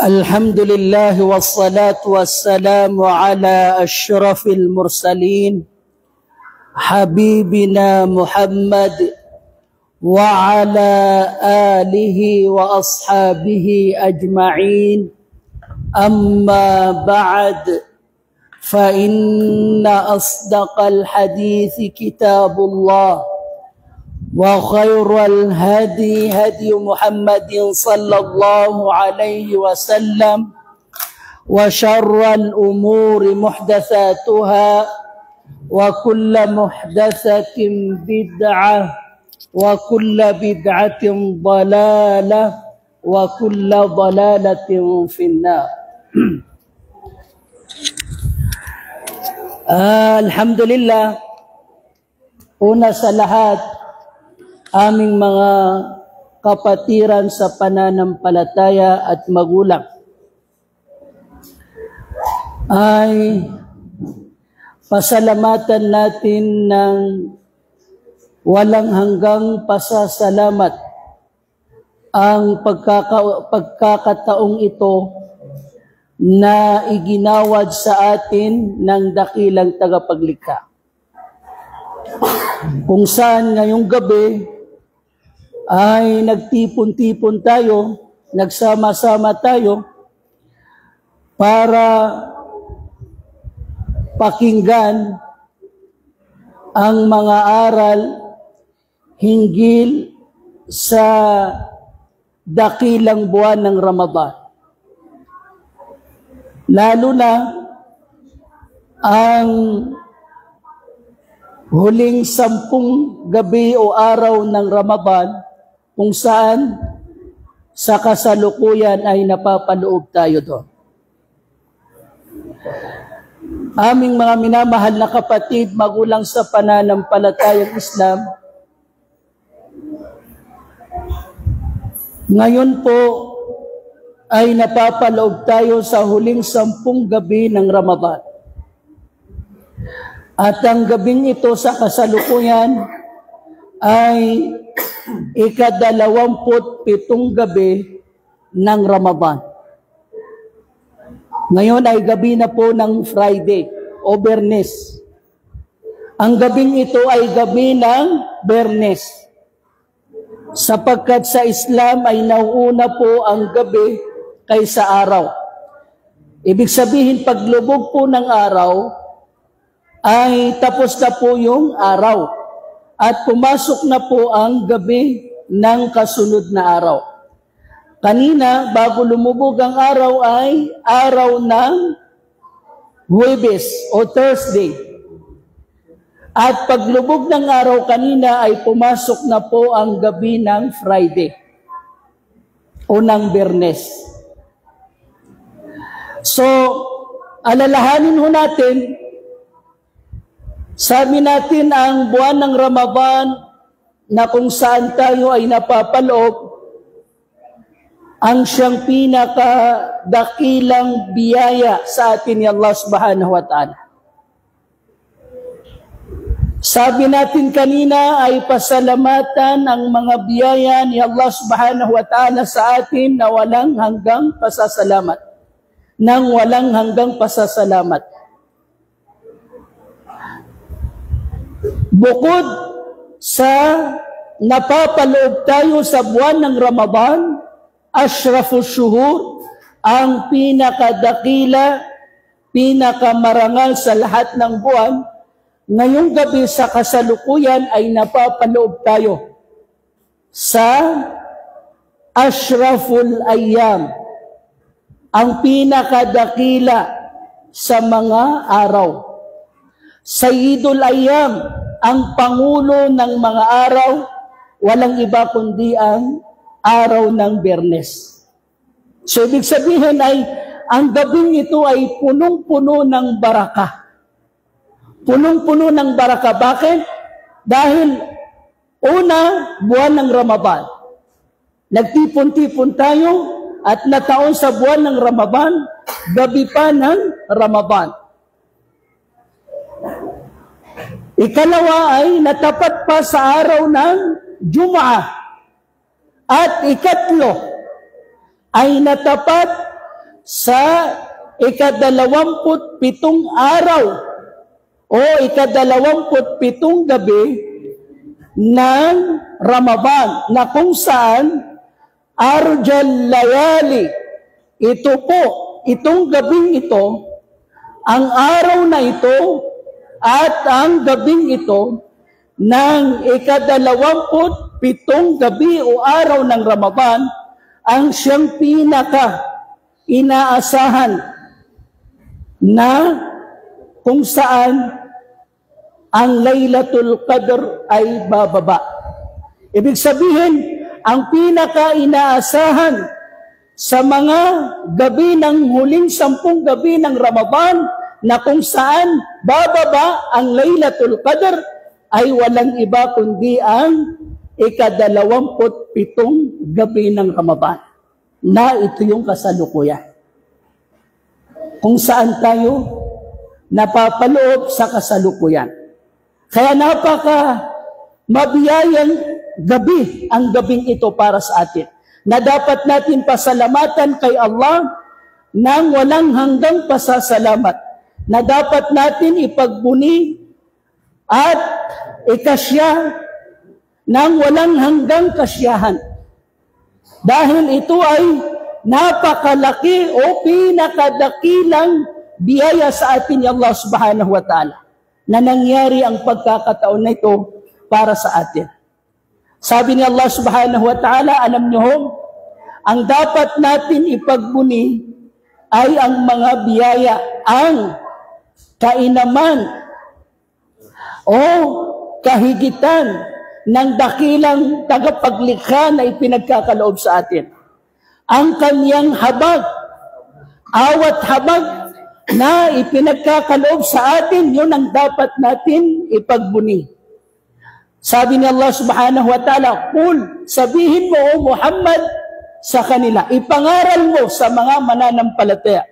الحمد لله والصلاة والسلام على أشرف المرسلين حبيبنا محمد وعلى آله وأصحابه أجمعين. أما بعد، فإن أصدق الحديث كتاب الله، وخير الهدي هدي محمد صلى الله عليه وسلم، وشر الأمور محدثاتها، وكل محدثة بدعة، وكل بدعة ضلالة، وكل ضلالة في النار. Alhamdulillah, una sa lahat, aming mga kapatiran sa pananampalataya at magulang, ay pasalamatan natin ng walang hanggang pasasalamat ang pagkakataong ito na iginawad sa atin ng dakilang tagapaglikha, kung saan ngayong gabi ay nagtipon-tipon tayo, nagsama-sama tayo para pakinggan ang mga aral hinggil sa dakilang buwan ng Ramadan. Lalo na ang huling 10 gabi o araw ng Ramadan, kung saan sa kasalukuyan ay napapaloob tayo doon. Aming mga minamahal na kapatid, magulang sa pananampalatayang Islam, ngayon po ay napapaloob tayo sa huling 10 gabi ng Ramadan. At ang gabing ito sa kasalukuyan ay ika-27 gabi ng Ramadan. Ngayon ay gabi na po ng Friday o Biyernes. Ang gabing ito ay gabi ng Biyernes, sapagkat sa Islam ay nauuna po ang gabi kaysa araw. Ibig sabihin, paglubog po ng araw, ay tapos na po yung araw at pumasok na po ang gabi ng kasunod na araw. Kanina, bago lumubog ang araw, ay araw ng Huwebes o Thursday. At paglubog ng araw kanina ay pumasok na po ang gabi ng Friday o ng Biyernes. So, alalahanin ho natin, sabi natin ang buwan ng Ramadan na kung saan tayo ay napapaloob, ang siyang pinakadakilang biyaya sa atin ni Allah subhanahu wa ta'ala. Sabi natin kanina ay pasalamatan ang mga biyaya ni Allah subhanahu wa ta'ala sa atin na walang hanggang pasasalamat. Nang walang hanggang pasasalamat. Bukod sa napapaloob tayo sa buwan ng Ramadan, Ashrafus Shuhur, ang pinakadakila, pinakamarangal sa lahat ng buwan, ngayong gabi sa kasalukuyan ay napapaloob tayo sa Ashraful Ayyam, ang pinakadakila sa mga araw. Sayyidul Ayyam, ang pangulo ng mga araw, walang iba kundi ang araw ng Biyernes. So ibig sabihin ay ang gabing ito ay punong-puno ng baraka. Punong-puno ng baraka. Bakit? Dahil una, buwan ng Ramadan. Nagtipon-tipon tayo at nataon sa buwan ng Ramadan, gabi pa ng Ramadan. Ikalawa ay natapat pa sa araw ng Jum'ah. At ikatlo ay natapat sa 27 araw o 27 gabi ng Ramadan na kung saan Arjal Layali, ito po, itong gabing ito, ang araw na ito at ang gabing ito ng 27 gabi o araw ng Ramadan ang siyang pinaka inaasahan na kung saan ang Laylatul Qadr ay bababa. Ibig sabihin, ang pinaka inaasahan sa mga gabi ng huling 10 gabi ng Ramadan na kung saan bababa ang Laylatul Qadr ay walang iba kundi ang 27 gabi ng Ramadan na ito yung kasalukuyan. Kung saan tayo napapaloob sa kasalukuyan. Kaya napaka mabiyayang gabi ang gabing ito para sa atin, na dapat natin pasalamatan kay Allah ng walang hanggang pasasalamat, na dapat natin ipagbuni at ikasya ng walang hanggang kasyahan. Dahil ito ay napakalaki o pinakadakilang biyaya sa atin ni Allah subhanahu wa ta'ala na nangyari ang pagkakataon na ito para sa atin. Sabi ni Allah subhanahu wa ta'ala, alam niyo, ang dapat natin ipagbuni ay ang mga biyaya, ang kainaman o kahigitan ng dakilang tagapaglikha na ipinagkakaloob sa atin. Ang kanyang habag, awat habag na ipinagkakaloob sa atin, yun ang dapat natin ipagbuni. Sabi ni Allah subhanahu wa ta'ala, "Qul, sabihin mo o Muhammad sa kanila, ipangaral mo sa mga mananampalataya,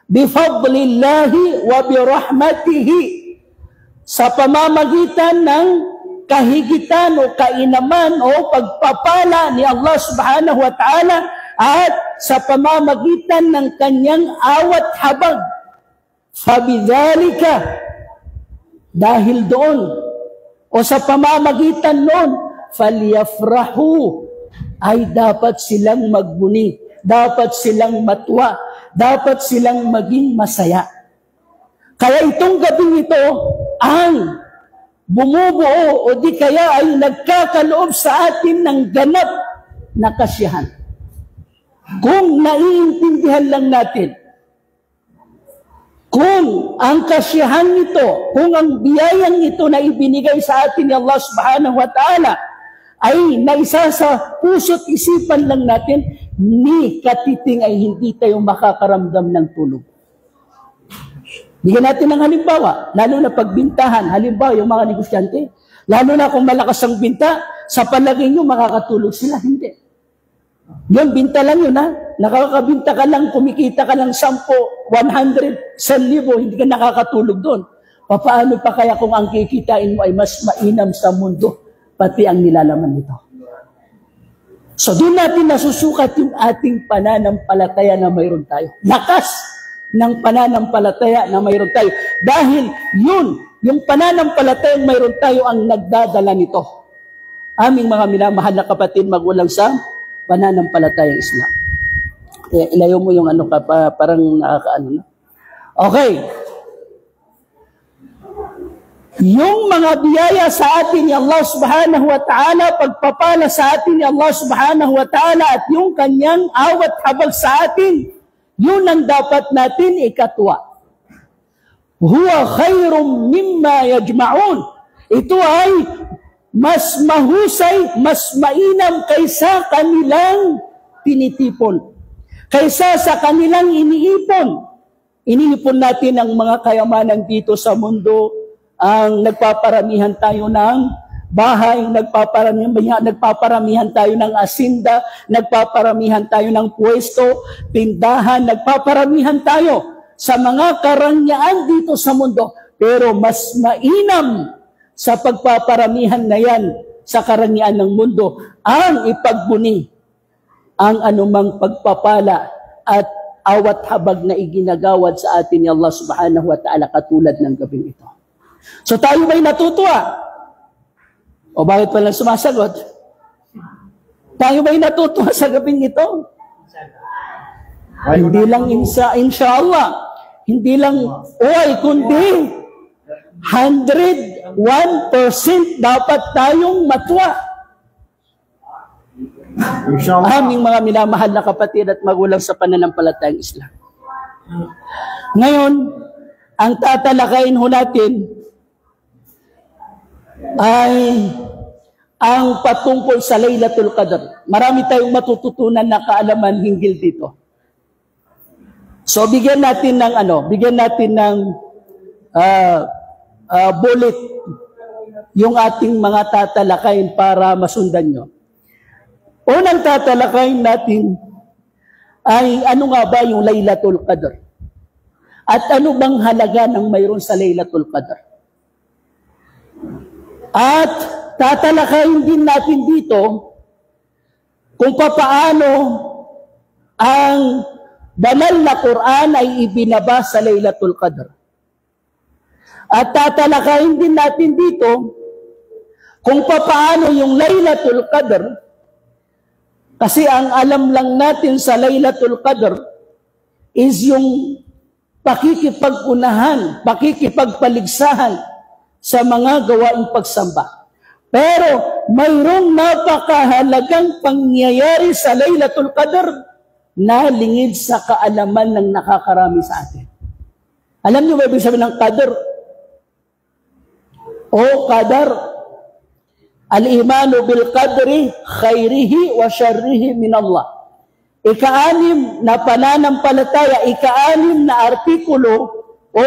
bifadlillahi wa birahmatihi, sa pamamagitan ng kahigitan o kainaman o pagpapala ni Allah subhanahu wa ta'ala at sa pamamagitan ng kanyang awat habag. Fabidhalika, dahil doon o sa pamamagitan noon, falyafrahu, ay dapat silang magbuni, dapat silang matuwa, dapat silang maging masaya. Kaya itong gabing ito ang bumubuo o di kaya ay nagkakaloob sa atin ng ganap na kasiyahan. Kung naiintindihan lang natin, kung ang kasiyahan nito, kung ang biyayang ito na ibinigay sa atin ni Allah subhanahu wa ta'ala ay naisa sa puso't isipan lang natin, ni katiting ay hindi tayo makakaramdam ng tulog. Bigyan natin ng halimbawa, lalo na pagbintahan, halimbawa yung mga negosyante, lalo na kung malakas ang binta, sa palagay nyo makakatulog sila, hindi. Yun, binta lang yun ha, nakakabinta ka lang, kumikita ka lang 10, 100, 1,000, hindi ka nakakatulog doon. Paano pa kaya kung ang kikitain mo ay mas mainam sa mundo, pati ang nilalaman nito. So doon natin nasusukat yung ating pananampalataya na mayroon tayo. Lakas ng pananampalataya na mayroon tayo. Dahil yun, yung pananampalataya na mayroon tayo ang nagdadala nito. Aming mga minamahal na kapatid, magulang sa pananampalatayang Islam. Kaya ilayo mo yung ano ka, parang nakakaano na. Okay. Yung mga biyaya sa atin ni Allah subhanahu wa ta'ala, pagpapala sa atin ni Allah subhanahu wa ta'ala, at yung kanyang awat habag sa atin, yun ang dapat natin ikatwa. Huwa khairum mimma yajma'un. Ito ay mas mahusay, mas mainam kaysa kanilang tinitipon. Kaysa sa kanilang iniipon. Iniipon natin ang mga kayamanan dito sa mundo, ang nagpaparamihan tayo ng bahay, nagpaparamihan tayo ng asinda, nagpaparamihan tayo ng pwesto, tindahan, nagpaparamihan tayo sa mga karangyaan dito sa mundo. Pero mas mainam sa pagpaparamihan na yan sa karangyaan ng mundo ang ipagbuni ang anumang pagpapala at awat habag na iginagawad sa atin ni Allah subhanahu wa ta'ala katulad ng gabing ito. So tayo ba'y natutuwa? O bakit walang sumasagot? Tayo ba'y natutuwa sa gabing ito? Hindi lang inshallah, hindi lang kundi 101% dapat tayong matuwa. Aming mga minamahal na kapatid at magulang sa pananampalatayang Islam. Ngayon, ang tatalakayin ho natin ay ang patungkol sa Laylatul Qadr. Marami tayong matututunan na kaalaman hinggil dito. So bigyan natin ng bullet yung ating mga tatalakayin para masundan nyo. Unang tatalakayin natin ay ano nga ba yung Laylatul Qadr? At ano bang halaga ng mayroon sa Laylatul Qadr? At tatalakayin din natin dito kung paano ang banal na Quran ay ibinaba sa Laylatul Qadr. At tatalakayin din natin dito kung paano yung Laylatul Qadr, kasi ang alam lang natin sa Laylatul Qadr is yung pakikipag-unahan, pakikipagpaligsahan sa mga gawaing pagsamba. Pero mayroong napakahalagang pangyayari sa Laylatul Qadr na lingid sa kaalaman ng nakakarami sa atin. Alam niyo ba ibig sabihin ng Qadr? O Qadar, al-imanu bil qadri khairihi wa syarrihi min Allah. Ika-anim na pananampalataya, ika-anim na artikulo o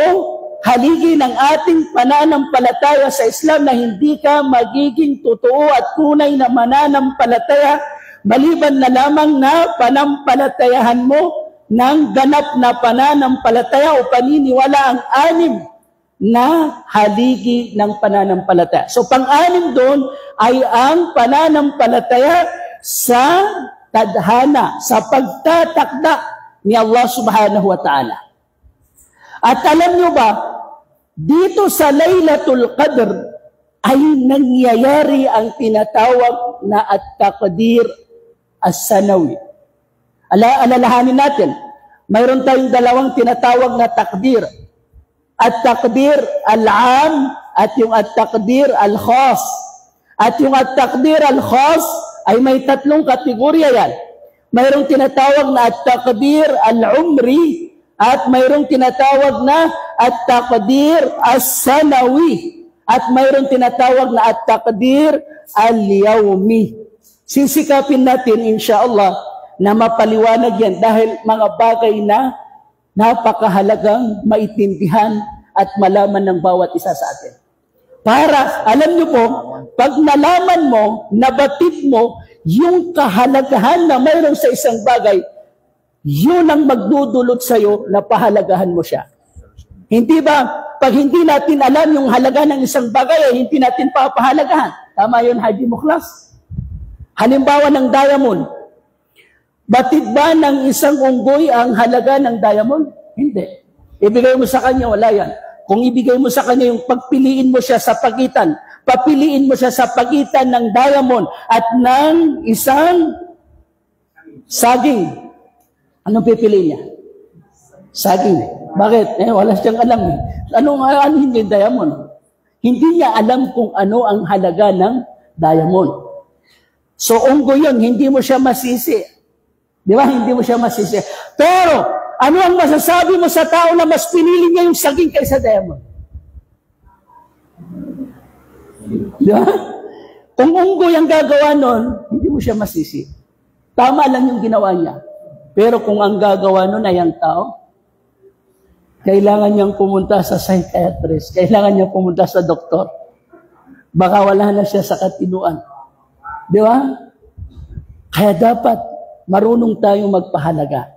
haligi ng ating pananampalataya sa Islam na hindi ka magiging totoo at tunay na mananampalataya maliban na lamang na panampalatayahan mo ng ganap na pananampalataya o paniniwala ang anim na haligi ng pananampalataya. So pang-anim doon ay ang pananampalataya sa tadhana, sa pagtatakda ni Allah subhanahu wa ta'ala. At alam nyo ba, dito sa Laylatul Qadr ay nangyayari ang tinatawag na at-taqdir as-sanawi. Alalahanin natin, mayroon tayong dalawang tinatawag na takdir. At-taqdir al-am at yung at-taqdir al-khas. At yung at-taqdir al-khas ay may tatlong kategorya yan. Mayroong tinatawag na at-taqdir al-umri at mayroong tinatawag na at-taqdir as-sanawi at mayroong tinatawag na at-taqdir al-yawmi. Sisikapin natin insyaallah na mapaliwanag yan dahil mga bagay na napakahalagang maintindihan at malaman ng bawat isa sa atin. Para, alam niyo po, pag nalaman mo, nabatid mo, yung kahalagahan na mayroon sa isang bagay, yun ang magdudulot sa'yo na pahalagahan mo siya. Hindi ba, pag hindi natin alam yung halaga ng isang bagay, ay hindi natin papahalagahan. Tama yun, Haji Mukhlas? Halimbawa ng diamond. Batid ba ng isang unggoy ang halaga ng diamond? Hindi. Ibigay mo sa kanya, wala yan. Kung ibigay mo sa kanya yung pagpiliin mo siya sa pagitan, papiliin mo siya sa pagitan ng diamond at ng isang saging. Anong pipiliin niya? Saging. Bakit? Wala siyang alam. Ano hindi diamond? Hindi niya alam kung ano ang halaga ng diamond. So, unggoy yun, hindi mo siya masisi. Di ba? Hindi mo siya masisi. Pero, ano ang masasabi mo sa tao na mas pinili niya yung saging kaysa diamond? Di ba? Kung unggoy ang gagawa nun, hindi mo siya masisi. Tama lang yung ginawa niya. Pero kung ang gagawa nun ay ang tao, kailangan niyang pumunta sa psychiatrist, kailangan niyang pumunta sa doktor. Baka wala na siya sa katinuan. Di ba? Kaya dapat marunong tayong magpahalaga.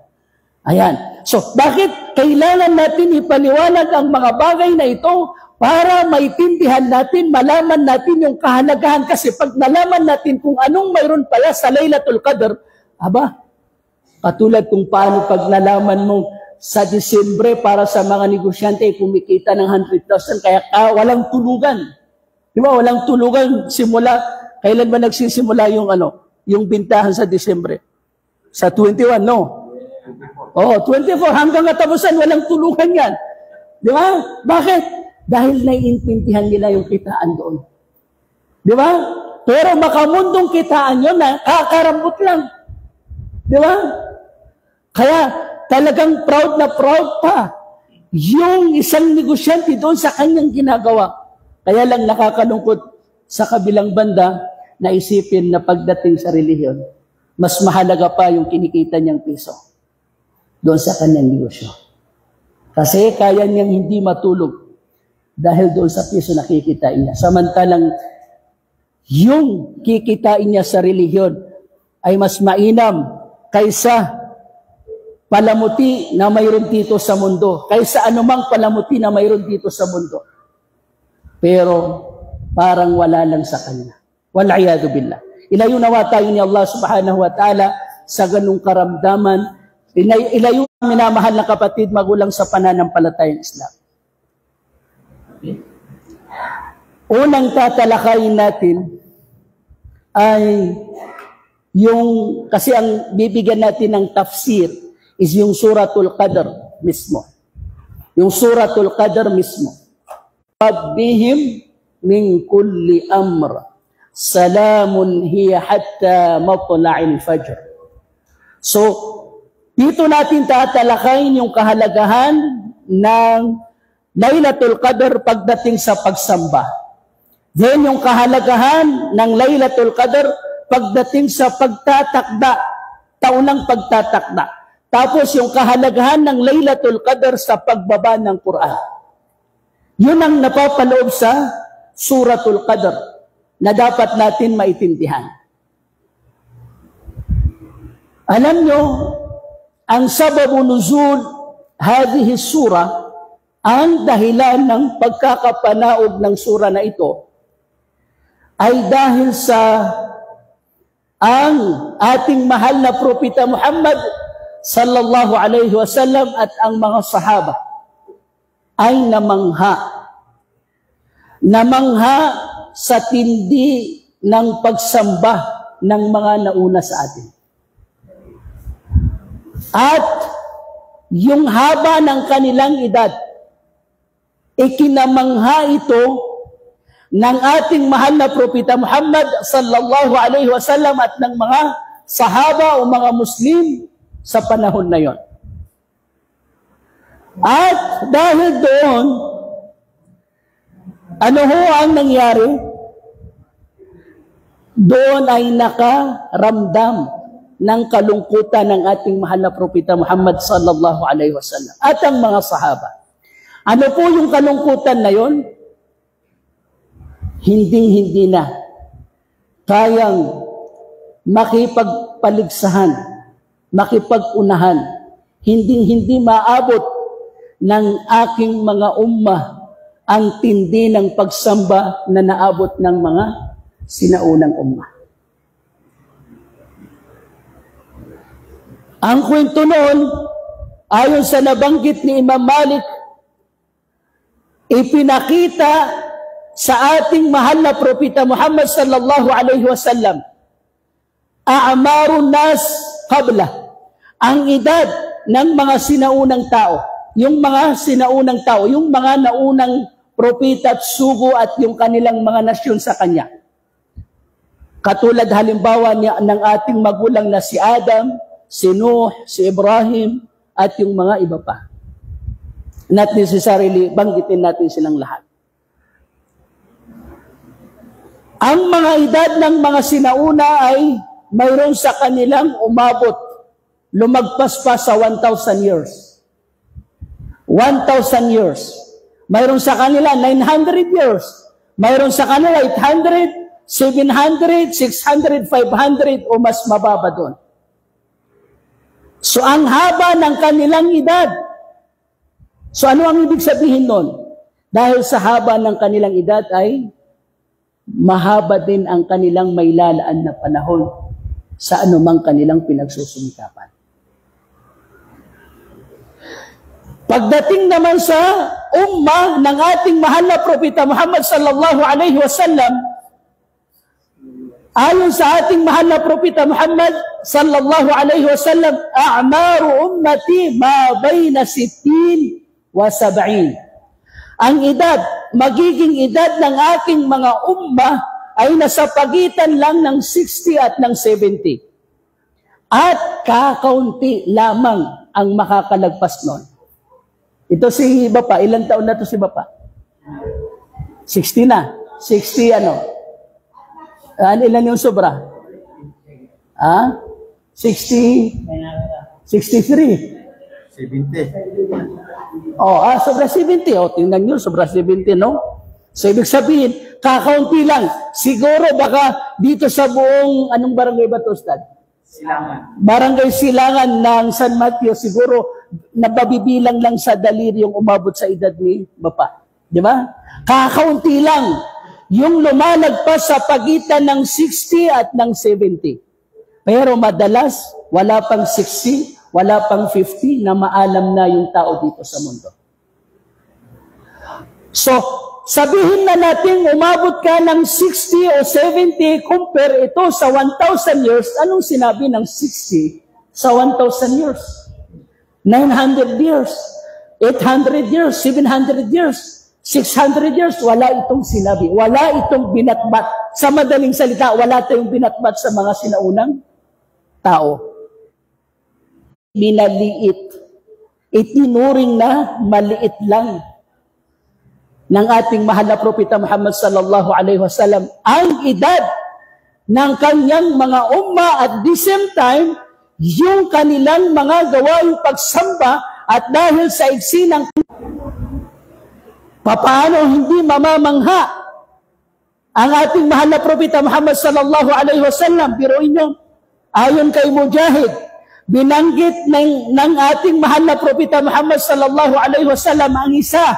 Ayan. So, bakit kailangan natin ipaliwanag ang mga bagay na ito para maintindihan natin, malaman natin yung kahalagahan. Kasi pag nalaman natin kung anong mayroon pala sa Laylatul Qadr, katulad kung paano pag nalaman mo sa Disyembre para sa mga negosyante kumikita ng 100,000 kaya walang tulugan. Di ba? Walang tulugan simula. Kailan ba nagsisimula yung bintahan sa Disyembre? Sa 21, no? 24 hanggang katapusan walang tulugan yan. Di ba? Bakit? Dahil naiintindihan nila yung kitaan doon. Di ba? Pero makamundong kitaan yun na kakarambot lang. Di ba? Kaya talagang proud na proud pa yung isang negosyante doon sa kanyang ginagawa. Kaya lang nakakalungkot sa kabilang banda na isipin na pagdating sa relihiyon, mas mahalaga pa yung kinikita niyang piso doon sa kanyang negosyo. Kasi kaya niyang hindi matulog dahil doon sa piso nakikitain niya. Samantalang yung kikitain niya sa relihiyon ay mas mainam kaysa palamuti na mayroon dito sa mundo, kaysa anumang palamuti na mayroon dito sa mundo. Pero parang wala lang sa kanya. Wal'iyadu billah. Ilayo nawa tayo ni Allah subhanahu wa ta'ala sa ganung karamdaman. Ilayo minamahal na kapatid, magulang sa pananampalatayang Islam. Unang tatalakayin natin ay kasi ang bibigyan natin ng tafsir is yung Suratul Qadr mismo. Yung Suratul Qadr mismo. Rabbihim min kulli amr. Salamun hiya hatta matla'il fajr. So, dito natin tatalakayin yung kahalagahan ng Laylatul Qadr pagdating sa pagsamba. Then yung kahalagahan ng Laylatul Qadr pagdating sa pagtatakda, taunang pagtatakda. Tapos yung kahalagahan ng Laylatul Qadr sa pagbaba ng Quran. Yun ang napapaloob sa Suratul Qadr na dapat natin maintindihan. Alam nyo, ang sababu nuzul hadhihi surah, ang dahilan ng pagkakapanaog ng sura na ito ay dahil sa ang ating mahal na propeta Muhammad sallallahu alaihi wasallam at ang mga sahaba ay namangha sa tindi ng pagsamba ng mga nauna sa atin. At yung haba ng kanilang edad, ikinamangha ito ng ating mahal na propeta Muhammad sallallahu alaihi wasallam at ng mga sahaba o mga Muslim sa panahon na yon. At dahil doon, ano ho ang nangyari? Doon ay nakaramdam ng kalungkutan ng ating mahal na propeta Muhammad sallallahu alaihi wasallam at ang mga sahaba. Ano po yung kalungkutan na yon? Hindi na kayang makipagpaligsahan, makipag-unahan, hindi maabot ng aking mga ummah ang tindi ng pagsamba na naabot ng mga sinaunang ummah. Ang kwento noon, ayon sa nabanggit ni Imam Malik, ipinakita sa ating mahal na propeta Muhammad sallallahu alaihi wasallam a'marun nas qabla, ang edad ng mga sinaunang tao, yung mga sinaunang tao, yung mga naunang propeta at sugo at yung kanilang mga nasyon sa kanya. Katulad halimbawa ng ating magulang na si Adam, si Nuh, si Ibrahim at yung mga iba pa. Not necessarily banggitin natin silang lahat. Ang mga edad ng mga sinauna ay mayroon sa kanilang umabot, lumagpas pa sa 1,000 years. 1,000 years. Mayroon sa kanila 900 years. Mayroon sa kanila 800, 700, 600, 500 o mas mababa doon. So ang haba ng kanilang edad. So ano ang ibig sabihin nun? Dahil sa haba ng kanilang edad ay mahaba din ang kanilang may lalaan na panahon sa anumang kanilang pinagsusumikapan. Pagdating naman sa ummah ng ating mahal na Propeta Muhammad sallallahu alaihi wasallam, ayon sa ating mahal na Propeta Muhammad sallallahu alaihi wasallam, a'maru ummati ma bayna 60 wa 70. Ang edad, magiging edad ng aking mga ummah ay nasa pagitan lang ng 60 at ng 70. At kakaunti lamang ang makakalagpas nun. Ito si Bapa, ilang taon na to si Bapa? 60 na. 60 ano? Ilan yung sobra? 60? 63? 70. Sobra 70. Tingnan nyo, sobra 70, no? So, ibig sabihin, kakaunti lang. Siguro baka dito sa buong, anong barangay ba to, Ustad? Silangan. Barangay Silangan ng San Mateo, siguro nababibilang lang sa daliri yung umabot sa edad ni Bapa. Di ba? Kakaunti lang yung lumalagpas sa pagitan ng 60 at ng 70. Pero madalas, wala pang 60, wala pang 50 na maalam na yung tao dito sa mundo. So, sabihin na natin umabot ka ng 60 o 70, compare ito sa 1,000 years. Anong sinabi ng 60 sa 1,000 years? 900 years, 800 years, 700 years, 600 years, wala itong sinabi. Wala itong binatbat. Sa madaling salita, wala tayong binatbat sa mga sinaunang tao. Minaliit. Itinuring na maliit lang ng ating mahal na Propeta Muhammad sallallahu alaihi wasallam ang edad ng kanyang mga umma at the same time, yung kanilang mga gawaing pagsamba at dahil sa iksi ng papaano hindi mamamangha ang ating mahal na Propeta Muhammad sallallahu alaihi wasallam. Pero inyo, ayon kay Mujahid, binanggit ng ating mahal na Propeta Muhammad sallallahu alaihi wasallam ang isa,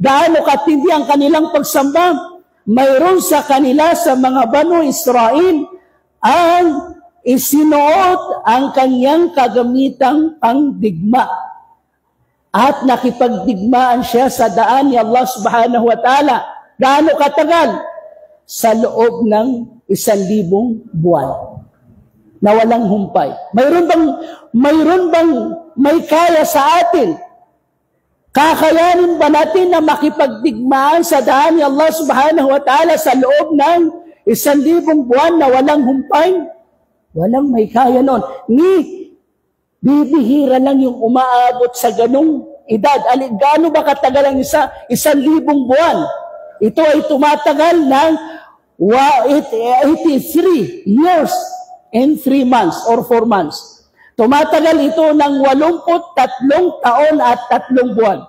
gaano katindi ang kanilang pagsamba. Mayroon sa kanila sa mga Banu Israel ang isinuot ang kanyang kagamitang pangdigma. At nakipagdigmaan siya sa daan ni Allah subhanahu wa ta'ala. Gaano katagal? Sa loob ng 1,000 buwan na walang humpay. Mayroon bang may kaya sa atin? Kakayanin ba natin na makipagdigmaan sa daan ni Allah subhanahu wa ta'ala sa loob ng 1,000 buwan na walang humpay? Walang may kaya nun. Bibihira lang yung umaabot sa ganung edad. Gaano ba katagal ang 1,000 buwan? Ito ay tumatagal ng 83 years and 3 months or 4 months. Tumatagal ito ng 83 taon at 3 buwan.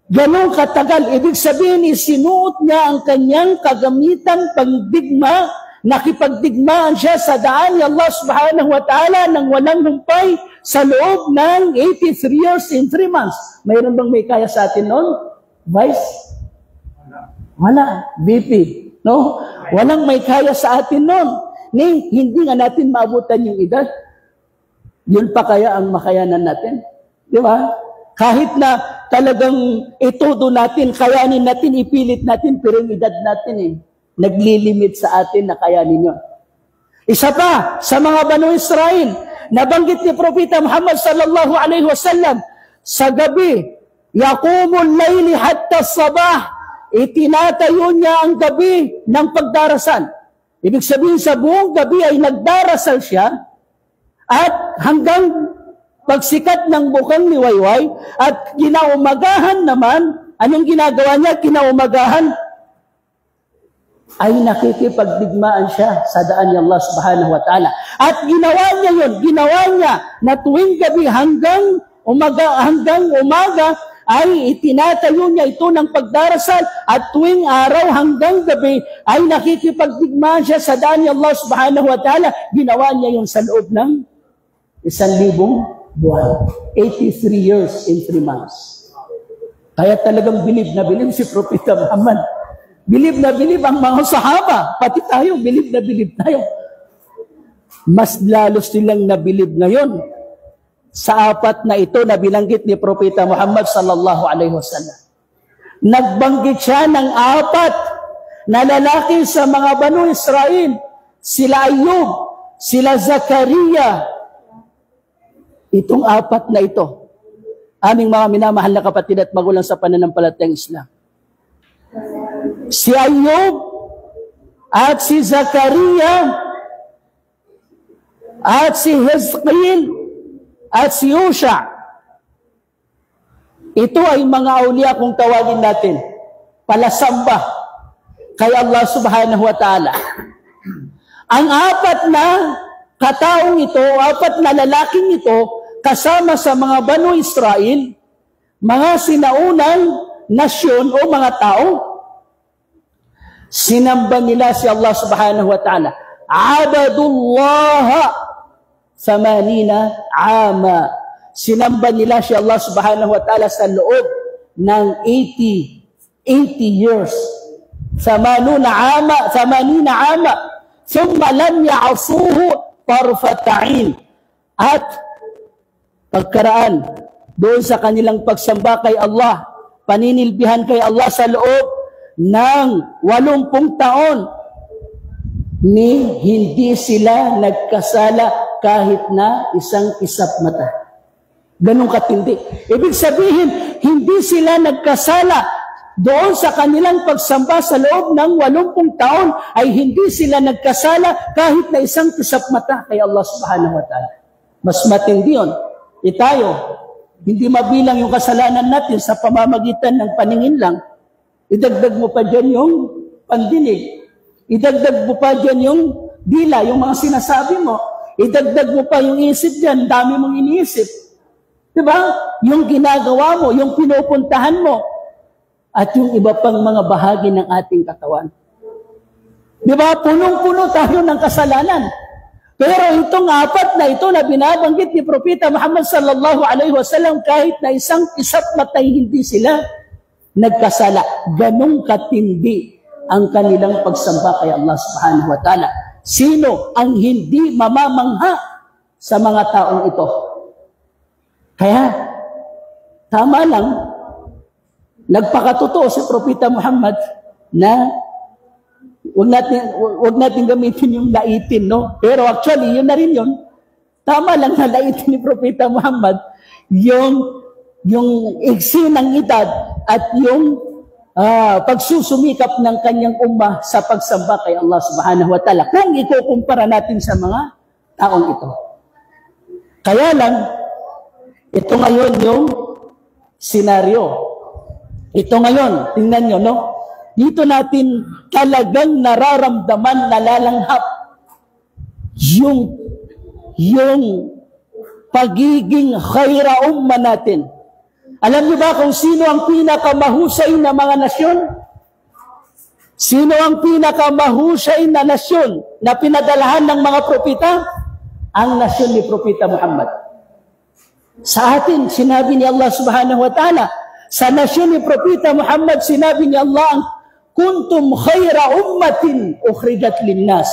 Ganun katagal. Ibig sabihin, isinuot niya ang kanyang kagamitang pangdigma. Nakipagdigmaan siya sa daan ni Allah subhanahu wa ta'ala ng walang humpay sa loob ng 83 years and 3 months. Mayroon bang may kaya sa atin noon? Vice? Wala. VP. No? Walang may kaya sa atin noon. Hindi nga natin maabutan yung edad. Yun pa kaya ang makayanan natin? Di ba? Kahit na talagang itudo natin, kayanin natin, ipilit natin, pero yung edad natin naglilimit sa atin na kayanin yun. Isa pa, sa mga Banu Israel, nabanggit ni Propeta Muhammad sallallahu alaihi wasallam, sa gabi, yaqumul layli hatta sabah, itinatayo niya ang gabi ng pagdarasal. Ibig sabihin, sa buong gabi ay nagdarasal siya, at hanggang pagsikat ng bukang ni Wayway, at kinaumagahan naman, anong ginagawa niya? Kinaumagahan, ay nakikipagdigmaan siya sa daan ni Allah subhanahu wa ta'ala. At ginawa niya na tuwing gabi hanggang umaga ay itinatayo niya ito ng pagdarasal, at tuwing araw hanggang gabi ay nakikipagdigmaan siya sa daan ni Allah subhanahu wa ta'ala. Ginawa niya yun sa loob ng 1,000 buwan. 83 years and 3 months. Kaya talagang bilib na bilib si Propeta Muhammad. Bilib na bilib ang mga sahaba. Pati tayo, bilib na bilib tayo. Mas lalo silang nabilib ngayon sa apat na ito na binanggit ni Propeta Muhammad sallallahu alaihi wasallam. Nagbanggit siya ng apat na lalaki sa mga Banu Israel. Sila Ayub, sila Zakaria. Itong apat na ito, aming mga minamahal na kapatid at magulang sa pananampalatayang Islam. Si Ayub at si Zakaria at si Hezqeel at si Husha. Ito ay mga aulia kung tawagin natin, palasamba kay Allah subhanahu wa ta'ala. Ang apat na kataong ito, apat na lalaking ito, kasama sa mga Banu Israel, mga sinaunang nasyon o mga tao, sinamba nila si Allah subhanahu wa ta'ala. Abadullah 80 ama. Sinamba nila si Allah subhanahu wa ta'ala sa loob ng 80 years. 80 ama. Thumma lam ya'asuhu tarfata'in. At pagkaraan doon sa kanilang pagsamba kay Allah, paninilbihan kay Allah sa loob ng 80 taon, ni hindi sila nagkasala kahit na isang kisap mata. Ganun katindi. Ibig sabihin, hindi sila nagkasala doon sa kanilang pagsamba sa loob ng 80 taon, ay hindi sila nagkasala kahit na isang kisap mata kay Allah subhanahu wa ta'ala. Mas matindi yun. Tayo, hindi mabilang yung kasalanan natin sa pamamagitan ng paningin lang. Idagdag mo pa dyan yung pandinig. Idagdag mo pa dyan yung dila, yung mga sinasabi mo. Idagdag mo pa yung isip dyan, dami mong iniisip. Diba? Yung ginagawa mo, yung pinupuntahan mo, at yung iba pang mga bahagi ng ating katawan. Diba? Punong-puno tayo ng kasalanan. Pero itong apat na ito na binabanggit ni Propeta Muhammad sallallahu alaihi wasallam, kahit na isang kisap matay hindi sila nagkasala. Ganong katindi ang kanilang pagsamba kay Allah subhanahu wa ta'ala. Sino ang hindi mamamangha sa mga taong ito? Kaya, tama lang, nagpakatotoo si Propeta Muhammad na wag natin gamitin yung laitin, no? Pero actually, yun na rin yun. Tama lang na laitin ni Propeta Muhammad yung iksi ng edad at yung pagsusumikap ng kanyang ummah sa pagsamba kay Allah subhanahu wa ta'ala. Kung ikukumpara natin sa mga taong ito. Kaya lang, ito ngayon yung senaryo. Ito ngayon, tingnan nyo, no? Dito natin talagang nararamdaman, nalalanghap yung pagiging khaira umma natin. Alam niyo ba kung sino ang pinakamahusay na mga nasyon? Sino ang pinakamahusay na nasyon na pinadalahan ng mga propeta? Ang nasyon ni Propeta Muhammad. Sa atin, sinabi ni Allah subhanahu wa ta'ala, sa nasyon ni Propeta Muhammad, sinabi ni Allah, kuntum khayra ummatin ukhrijat linnas.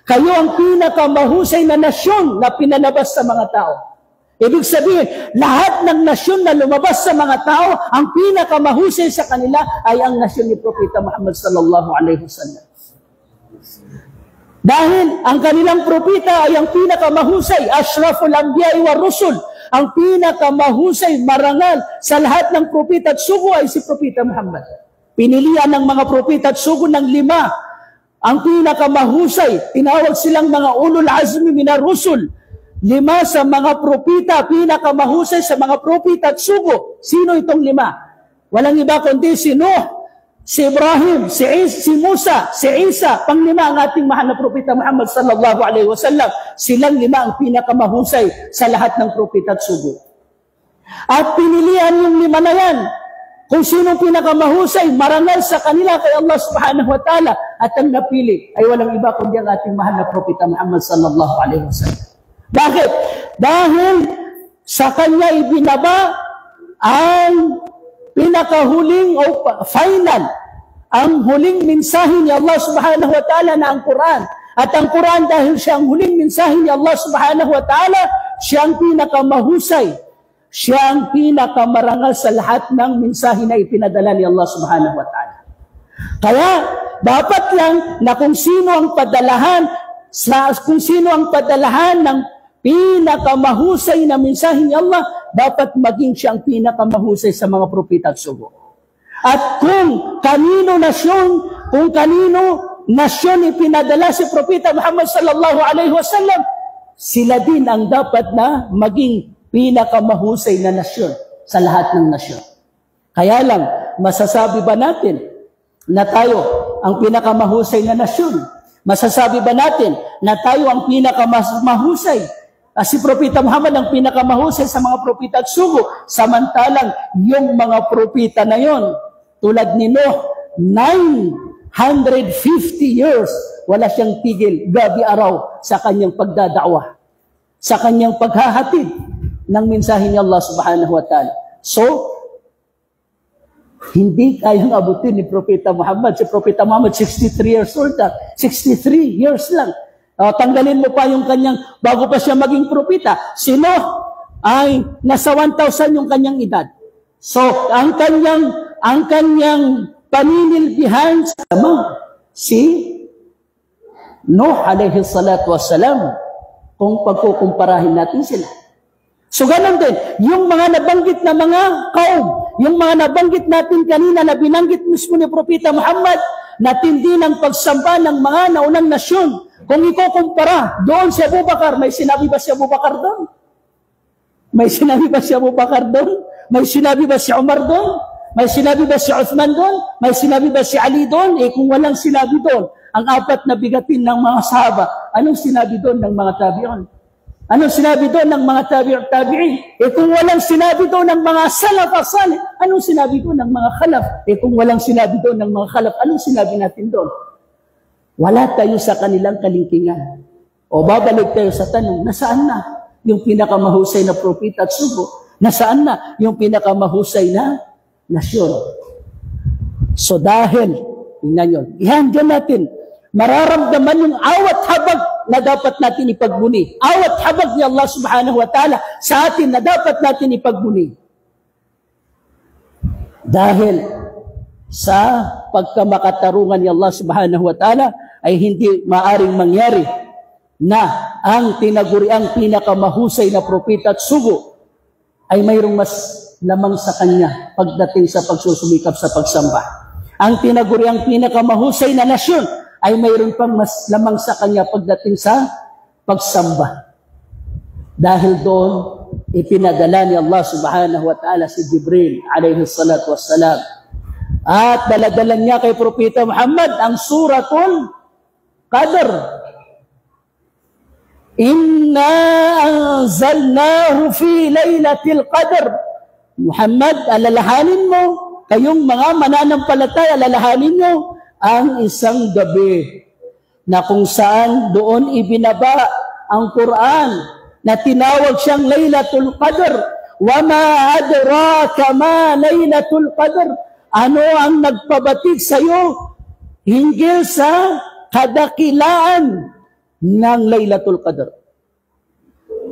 Kayo ang pinakamahusay na nasyon na pinalabas sa mga tao. Ibig sabihin, lahat ng nasyon na lumabas sa mga tao, ang pinakamahusay sa kanila ay ang nasyon ni Propeta Muhammad sallallahu alaihi wasallam. Dahil ang kanilang propeta ay ang pinakamahusay, ashraful anbiya'i war rusul. Ang pinakamahusay, marangal sa lahat ng propeta at sugo ay si Propeta Muhammad. Pinilian ng mga propeta at sugo ng 5. Ang pinakamahusay, tinawag silang mga ulul azmi minar rusul. 5 sa mga propeta, pinakamahusay sa mga propeta at sugo. Sino itong 5? Walang iba kundi si Nuh, si Ibrahim, si Musa, si Isa, pang-5 ang ating mahal na propeta Muhammad sallallahu alaihi wasallam. Silang 5 ang pinakamahusay sa lahat ng propeta at sugo. At pinilihan yung 5 na yan. Kung sinong pinakamahusay, marangal sa kanila kay Allah subhanahu wa ta'ala. At ang napili ay walang iba kundi ang ating mahal na propeta Muhammad sallallahu alaihi wasallam. Bakit? Dahil sa kanya ibinaba ang pinakahuling o final, ang huling mensahe ni Allah subhanahu wa ta'ala na ang Quran. At ang Quran dahil siya ang huling mensahe ni Allah subhanahu wa ta'ala, siya ang pinakamahusay. Siya ang pinakamarangal sa lahat ng mensahe na ipinadala ni Allah subhanahu wa ta'ala. Kaya, dapat lang na kung sino ang padalahan ng pinakamahusay na mensahe ni Allah, dapat maging siya ang pinakamahusay sa mga propeta at sugo. At kung kanino nasyon ipinadala si Propeta Muhammad sallallahu alaihi wasallam, sila din ang dapat na maging pinakamahusay na nasyon sa lahat ng nasyon. Kaya lang, masasabi ba natin na tayo ang pinakamahusay na nasyon? Masasabi ba natin na tayo ang pinakamahusay? Si Propeta Muhammad ang pinakamahusay sa mga propeta at sugo. Samantalang yung mga propeta na yon, tulad ni Noah, 950 years, wala siyang tigil, gabi-araw sa kanyang pagdadakwa, sa kanyang paghahatid ng mensahe ni Allah subhanahu wa ta'ala. So, hindi kayang abutin ni Propeta Muhammad. Si Propeta Muhammad, 63 years old lang. 63 years lang. Tanggalin mo pa yung kanyang, bago pa siya maging propeta. Sino? Ay, nasa 1,000 yung kanyang edad. So, ang kanyang paninilbihan sama si Nuh alayhi salatu wassalam, kung pagkukumparahin natin sila. So, ganun din, yung mga nabanggit na mga kaum, yung mga nabanggit natin kanina na binanggit mismo ni Propeta Muhammad, na tindi ng pagsamba ng mga naunang nasyon. Kung ikukumpara, doon si Abu Bakar, may sinabi ba si Abu Bakar doon? May sinabi ba si Abu Bakar doon? May sinabi ba si Umar doon? May sinabi ba si Uthman doon? May sinabi ba si Ali doon? Kung walang sinabi doon, ang apat na bigatin ng mga sahaba, anong sinabi doon ng mga tabi'un? Anong sinabi doon ng mga tabi'in? Kung walang sinabi doon ng mga salaf as-salih, anong sinabi doon ng mga khalaf? Kung walang sinabi doon ng mga khalaf, anong sinabi natin doon? Wala tayo sa kanilang kalingkingan. O babalik tayo sa tanong, nasaan na yung pinakamahusay na propeta at sugo? Nasaan na yung pinakamahusay na nasyon? So dahil, tingnan yun, ihandyan natin, mararamdaman yung awat habag na dapat natin ipagbuni. Awat habag ni Allah subhanahu wa ta'ala sa atin na dapat natin ipagbuni. Dahil sa pagkamakatarungan ni Allah subhanahu wa ta'ala ay hindi maaring mangyari na ang tinaguriang pinakamahusay na propeta at sugo ay mayroong mas lamang sa kanya pagdating sa pagsusumikap sa pagsamba. Ang tinaguriang pinakamahusay na nasyon ay mayroon pang mas lamang sa kanya pagdating sa pagsamba. Dahil doon, ipinadala ni Allah subhanahu wa ta'ala si Jibril alayhi salatu wassalam. At daladalan niya kay Propeta Muhammad ang suratul Qadr. Inna anzalnahu fi laylatil Qadr. Muhammad, alalahanin mo, kayong mga mananampalataya, alalahanin mo ang isang gabi na kung saan doon ibinaba ang Quran na tinawag siyang Laylatul Qadr. Wa ma adraka ma Laylatul Qadr. Ano ang nagpabatid sa iyo hinggil sa kadakilaan ng Laylatul Qadr?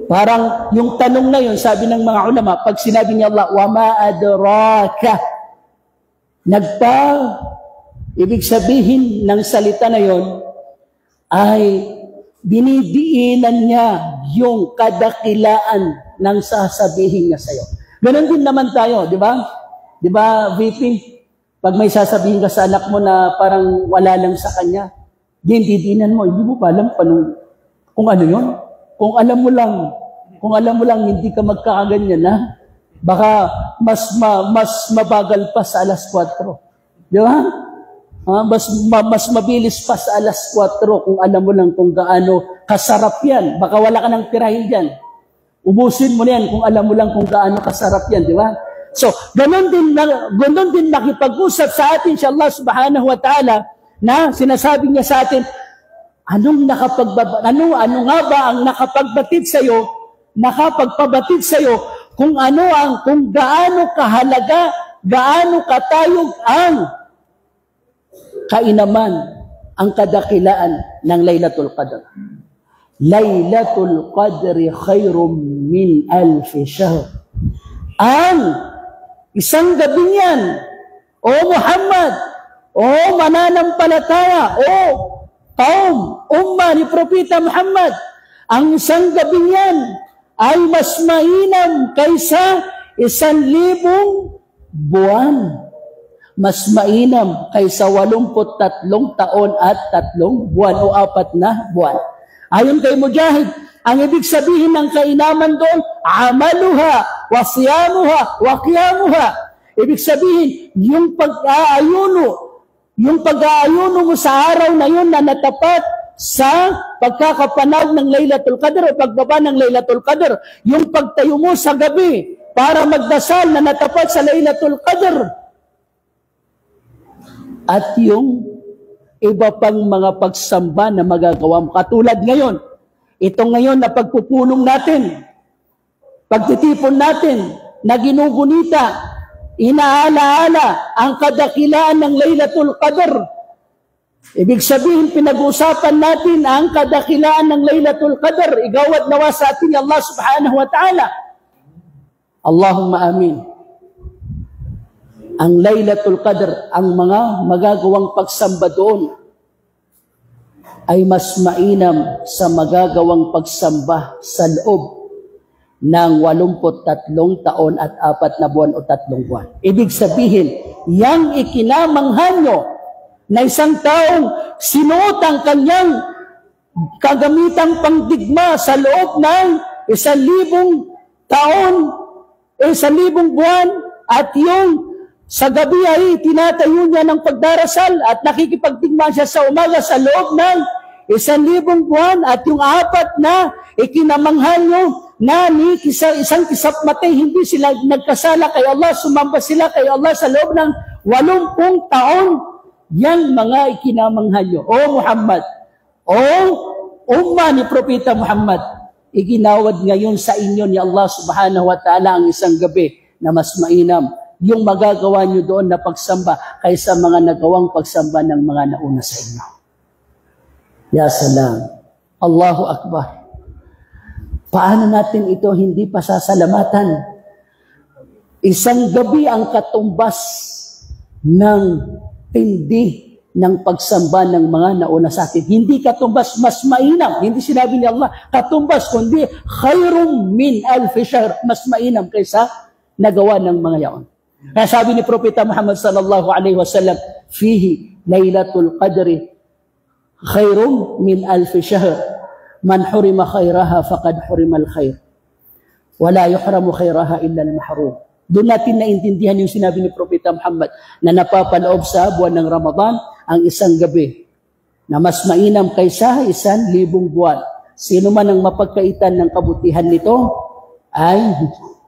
Parang yung tanong na yun, sabi ng mga ulama, pag sinabi ni Allah, wa ma adraka, ibig sabihin ng salita na yon ay dinidiinan niya yung kadakilaan ng sasabihin niya sa'yo. Ganon din naman tayo, di ba? Di ba, VP, pag may sasabihin ka sa anak mo na parang wala lang sa kanya, didiinan mo, hindi mo pa alam kung ano yun. Kung alam mo lang hindi ka magkakaganyan na, baka mas mabagal pa sa alas 4. Di ba? Mas mabilis pa sa alas 4 kung alam mo lang kung gaano kasarap yan. Baka wala ka nang tirahin dyan. Ubusin mo yan kung alam mo lang kung gaano kasarap yan, di ba? So, ganun din nakipag-usap sa atin si Allah subhanahu wa ta'ala na sinasabi niya sa atin, ano nga ba ang nakapagbatid sa'yo, nakapagpabatid sa'yo kung gaano kahalaga gaano katayog ang kainaman, ang kadakilaan ng Laylatul Qadr. Laylatul Qadri khairum min alfi shahr. Ang isang gabi yan, o Muhammad, o mananampalataya, o kaum, umma ni Propeta Muhammad, ang isang gabi yan ay mas mainam kaysa 1,000 buwan. Mas mainam kaysa 83 taon at 3 buwan o 4 na buwan. Ayon kay Mujahid, ang ibig sabihin ng kainaman doon, amaluha, wa siyamuha, wa qiyamuha. Ibig sabihin, yung pag-aayuno mo sa araw na yun na natapat sa pagkakapanag ng Laylatul Qadr o pagbaba ng Laylatul Qadr, yung pagtayo mo sa gabi para magdasal na natapat sa Laylatul Qadr, at yung iba pang mga pagsamba na magagawa mo. Katulad ngayon, itong ngayon na pagpupulong natin, pagtitipon natin, na ginugunita, inaalaala ang kadakilaan ng Laylatul Qadr. Ibig sabihin, pinag-uusapan natin ang kadakilaan ng Laylatul Qadr. Igawad nawa sa atin ni Allah subhanahu wa ta'ala. Allahumma amin. Ang Laylatul Qadr, ang mga magagawang pagsamba doon ay mas mainam sa magagawang pagsamba sa loob ng 83 taon at 4 na buwan o 3 buwan. Ibig sabihin, yang ikinamanghan nyo na isang taong sinuot ang kanyang kagamitang pangdigma sa loob ng 1,000 taon, 1,000 buwan, at yung sa gabi ay tinatayo niya ng pagdarasal at nakikipagdigma siya sa umaga sa loob ng 1,000 buwan, at yung 4 na ikinamanghan nyo na ni isang kisap matay, hindi sila nagkasala kay Allah, sumamba sila kay Allah sa loob ng 80 taon. Yang mga ikinamanghan nyo, o Muhammad, o umma ni Propeta Muhammad, iginawad ngayon sa inyo ni Allah subhanahu wa ta'ala ang isang gabi na mas mainam yung magagawa nyo doon na pagsamba kaysa mga nagawang pagsamba ng mga nauna sa inyo. Ya salam. Allahu Akbar. Paano natin ito hindi pasasalamatan? Isang gabi ang katumbas ng tindi ng pagsamba ng mga nauna sa atin. Hindi katumbas, mas mainam. Hindi sinabi ni Allah katumbas, kundi khairum min alfi shahr. Mas mainam kaysa nagawa ng mga yaon. Kaya sabi ni Propeta Muhammad sallallahu alaihi wasallam, fihi Laylatul Qadri khairum min alfi shahr. Man hurima khairaha faqad hurima al-khair. Wala yuhramu khairaha illa al-mahrum. Doon natin naintindihan yung sinabi ni Propeta Muhammad na napapaloob sa buwan ng Ramadan ang isang gabi na mas mainam kaysa 1,000 buwan. Sino man ang mapagkaitan ng kabutihan nito ay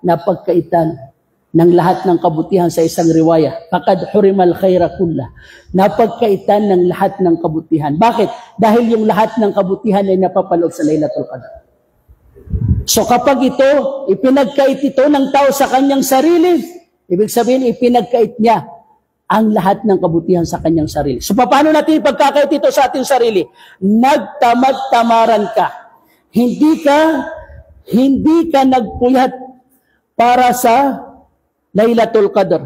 napagkaitan ng lahat ng kabutihan sa isang riwaya. Faqad hurimal khaira kullah. Napagkaitan ng lahat ng kabutihan. Bakit? Dahil yung lahat ng kabutihan ay napapaloob sa Laylatul Qadr. So kapag ito, ipinagkait ito ng tao sa kanyang sarili, ibig sabihin, ipinagkait niya ang lahat ng kabutihan sa kanyang sarili. So paano natin ipagkakait ito sa ating sarili? Nagtamad-tamaran ka. Hindi ka nagpuyat para sa Laylatul Qadr.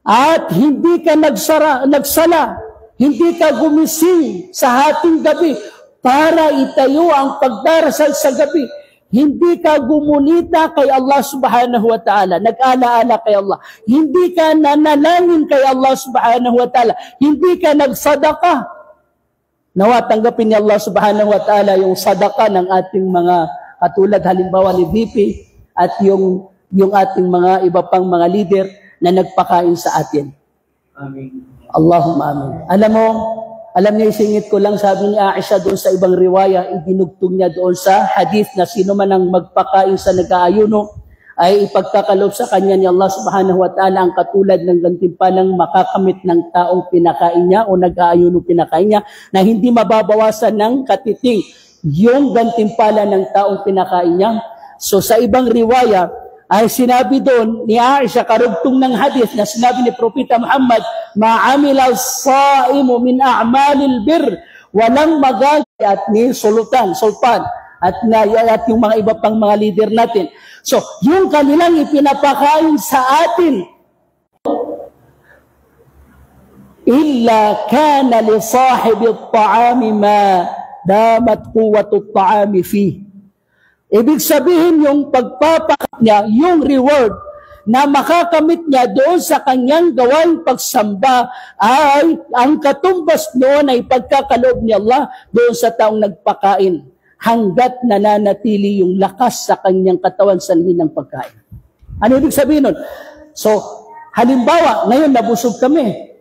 At hindi ka nagsala, hindi ka gumising sa hating gabi para itayo ang pagdarasal sa gabi. Hindi ka gumunita kay Allah subhanahu wa ta'ala, nag-alaala kay Allah. Hindi ka nanalangin kay Allah subhanahu wa ta'ala. Hindi ka nagsadaka. Nawa tanggapin ni Allah subhanahu wa ta'ala yung sadaka ng ating mga katulad halimbawa ni VP at yung ating mga iba pang mga leader na nagpakain sa atin. Amin. Allahumma amin. Alam niya, isingit ko lang, sabi ni Aisha doon sa ibang riwaya, idinugtong niya doon sa hadith na sino man ang magpakain sa nag-aayuno ay ipagkakaloob sa kanya ni Allah subhanahu wa ta'ala ang katulad ng gantimpalang makakamit ng taong pinakain niya o nag-aayuno pinakain niya na hindi mababawasan ng katiting yung gantimpala ng taong pinakain niya. So sa ibang riwaya ay sinabi doon ni Aisha, karugtong ng hadith na sinabi ni Propeta Muhammad, ma'amila as-saimu min a'malil bir, walang magagawa at ni sultan at yung mga iba pang mga leader natin. So, yung kanilang ipinapakain sa atin, illa kana li sahibi at-ta'ami ma damat quwwatu at-ta'ami fi. Ibig sabihin yung pagpapakat niya, yung reward na makakamit niya doon sa kanyang gawaing pagsamba ay ang katumbas noon ay pagkakaloob ni Allah doon sa taong nagpakain hanggat nananatili yung lakas sa kanyang katawan sa ng pagkain. Ano ibig sabihin nun? So, halimbawa, ngayon nabusog kami.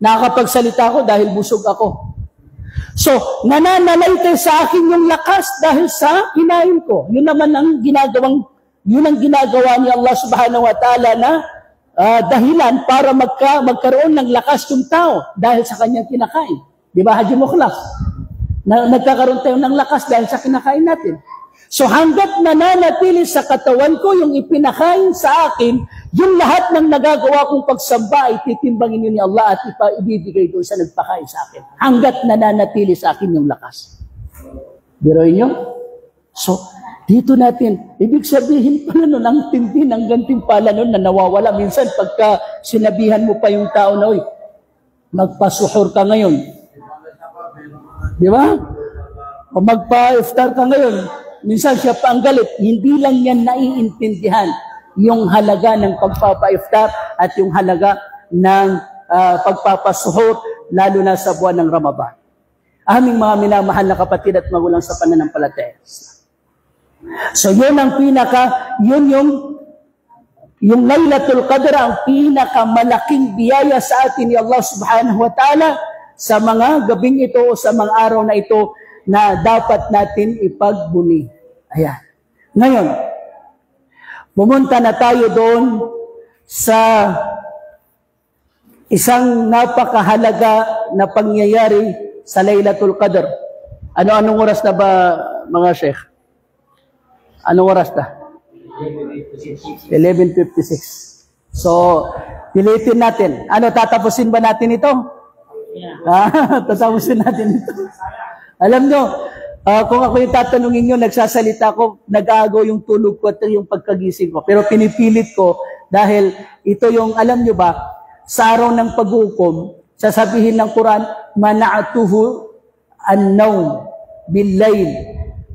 Nakakapagsalita ako dahil busog ako. So, nananalaytay sa akin yung lakas dahil sa kinain ko. Yun naman ang ginagawa ni Allah subhanahu wa ta'ala na dahilan para magkaroon ng lakas yung tao dahil sa kanyang kinakain. Di ba, Haji Mukhlas? Nagkakaroon tayo ng lakas dahil sa kinakain natin. So, hanggat nananatili sa katawan ko yung ipinakain sa akin, yung lahat ng nagagawa kong pagsamba ay titimbangin yun ni Allah at ibibigay doon sa nagpakain sa akin. Hanggat nananatili sa akin yung lakas. Biroin nyo? So, dito natin, ibig sabihin pala nun, ang tindi ng gantimpala nun na nawawala. Minsan, pagka sinabihan mo pa yung tao na, uy, magpasuhor ka ngayon. Di ba? O magpa-iftar ka ngayon. Minsan siya pa ang galit. Hindi lang yan naiintindihan yung halaga ng pagpapa-iftar at yung halaga ng pagpapasuhor, lalo na sa buwan ng Ramadan. Aming mga minamahal na kapatid at magulang sa pananampalataya. So yun ang yung Laylatul Qadr, ang pinakamalaking biyaya sa atin ni Allah subhanahu wa ta'ala sa mga gabing ito o sa mga araw na ito na dapat natin ipagbuni. Ayan. Ngayon, pumunta na tayo doon sa isang napakahalaga na pangyayari sa Laylatul Qadr. Anong oras na ba, mga Sheikh? Anong oras na? 11:56. So, pilitin natin. Tatapusin ba natin ito? Tatapusin natin ito. Alam nyo, kung ako yung tatanungin nyo, nagsasalita ko, nag-aagaw yung tulog ko at yung pagkagising ko. Pero pinipilit ko dahil ito yung, alam nyo ba, sa araw ng pag-uukom, sasabihin ng Quran, mana'atuhu an-nawm bil-layl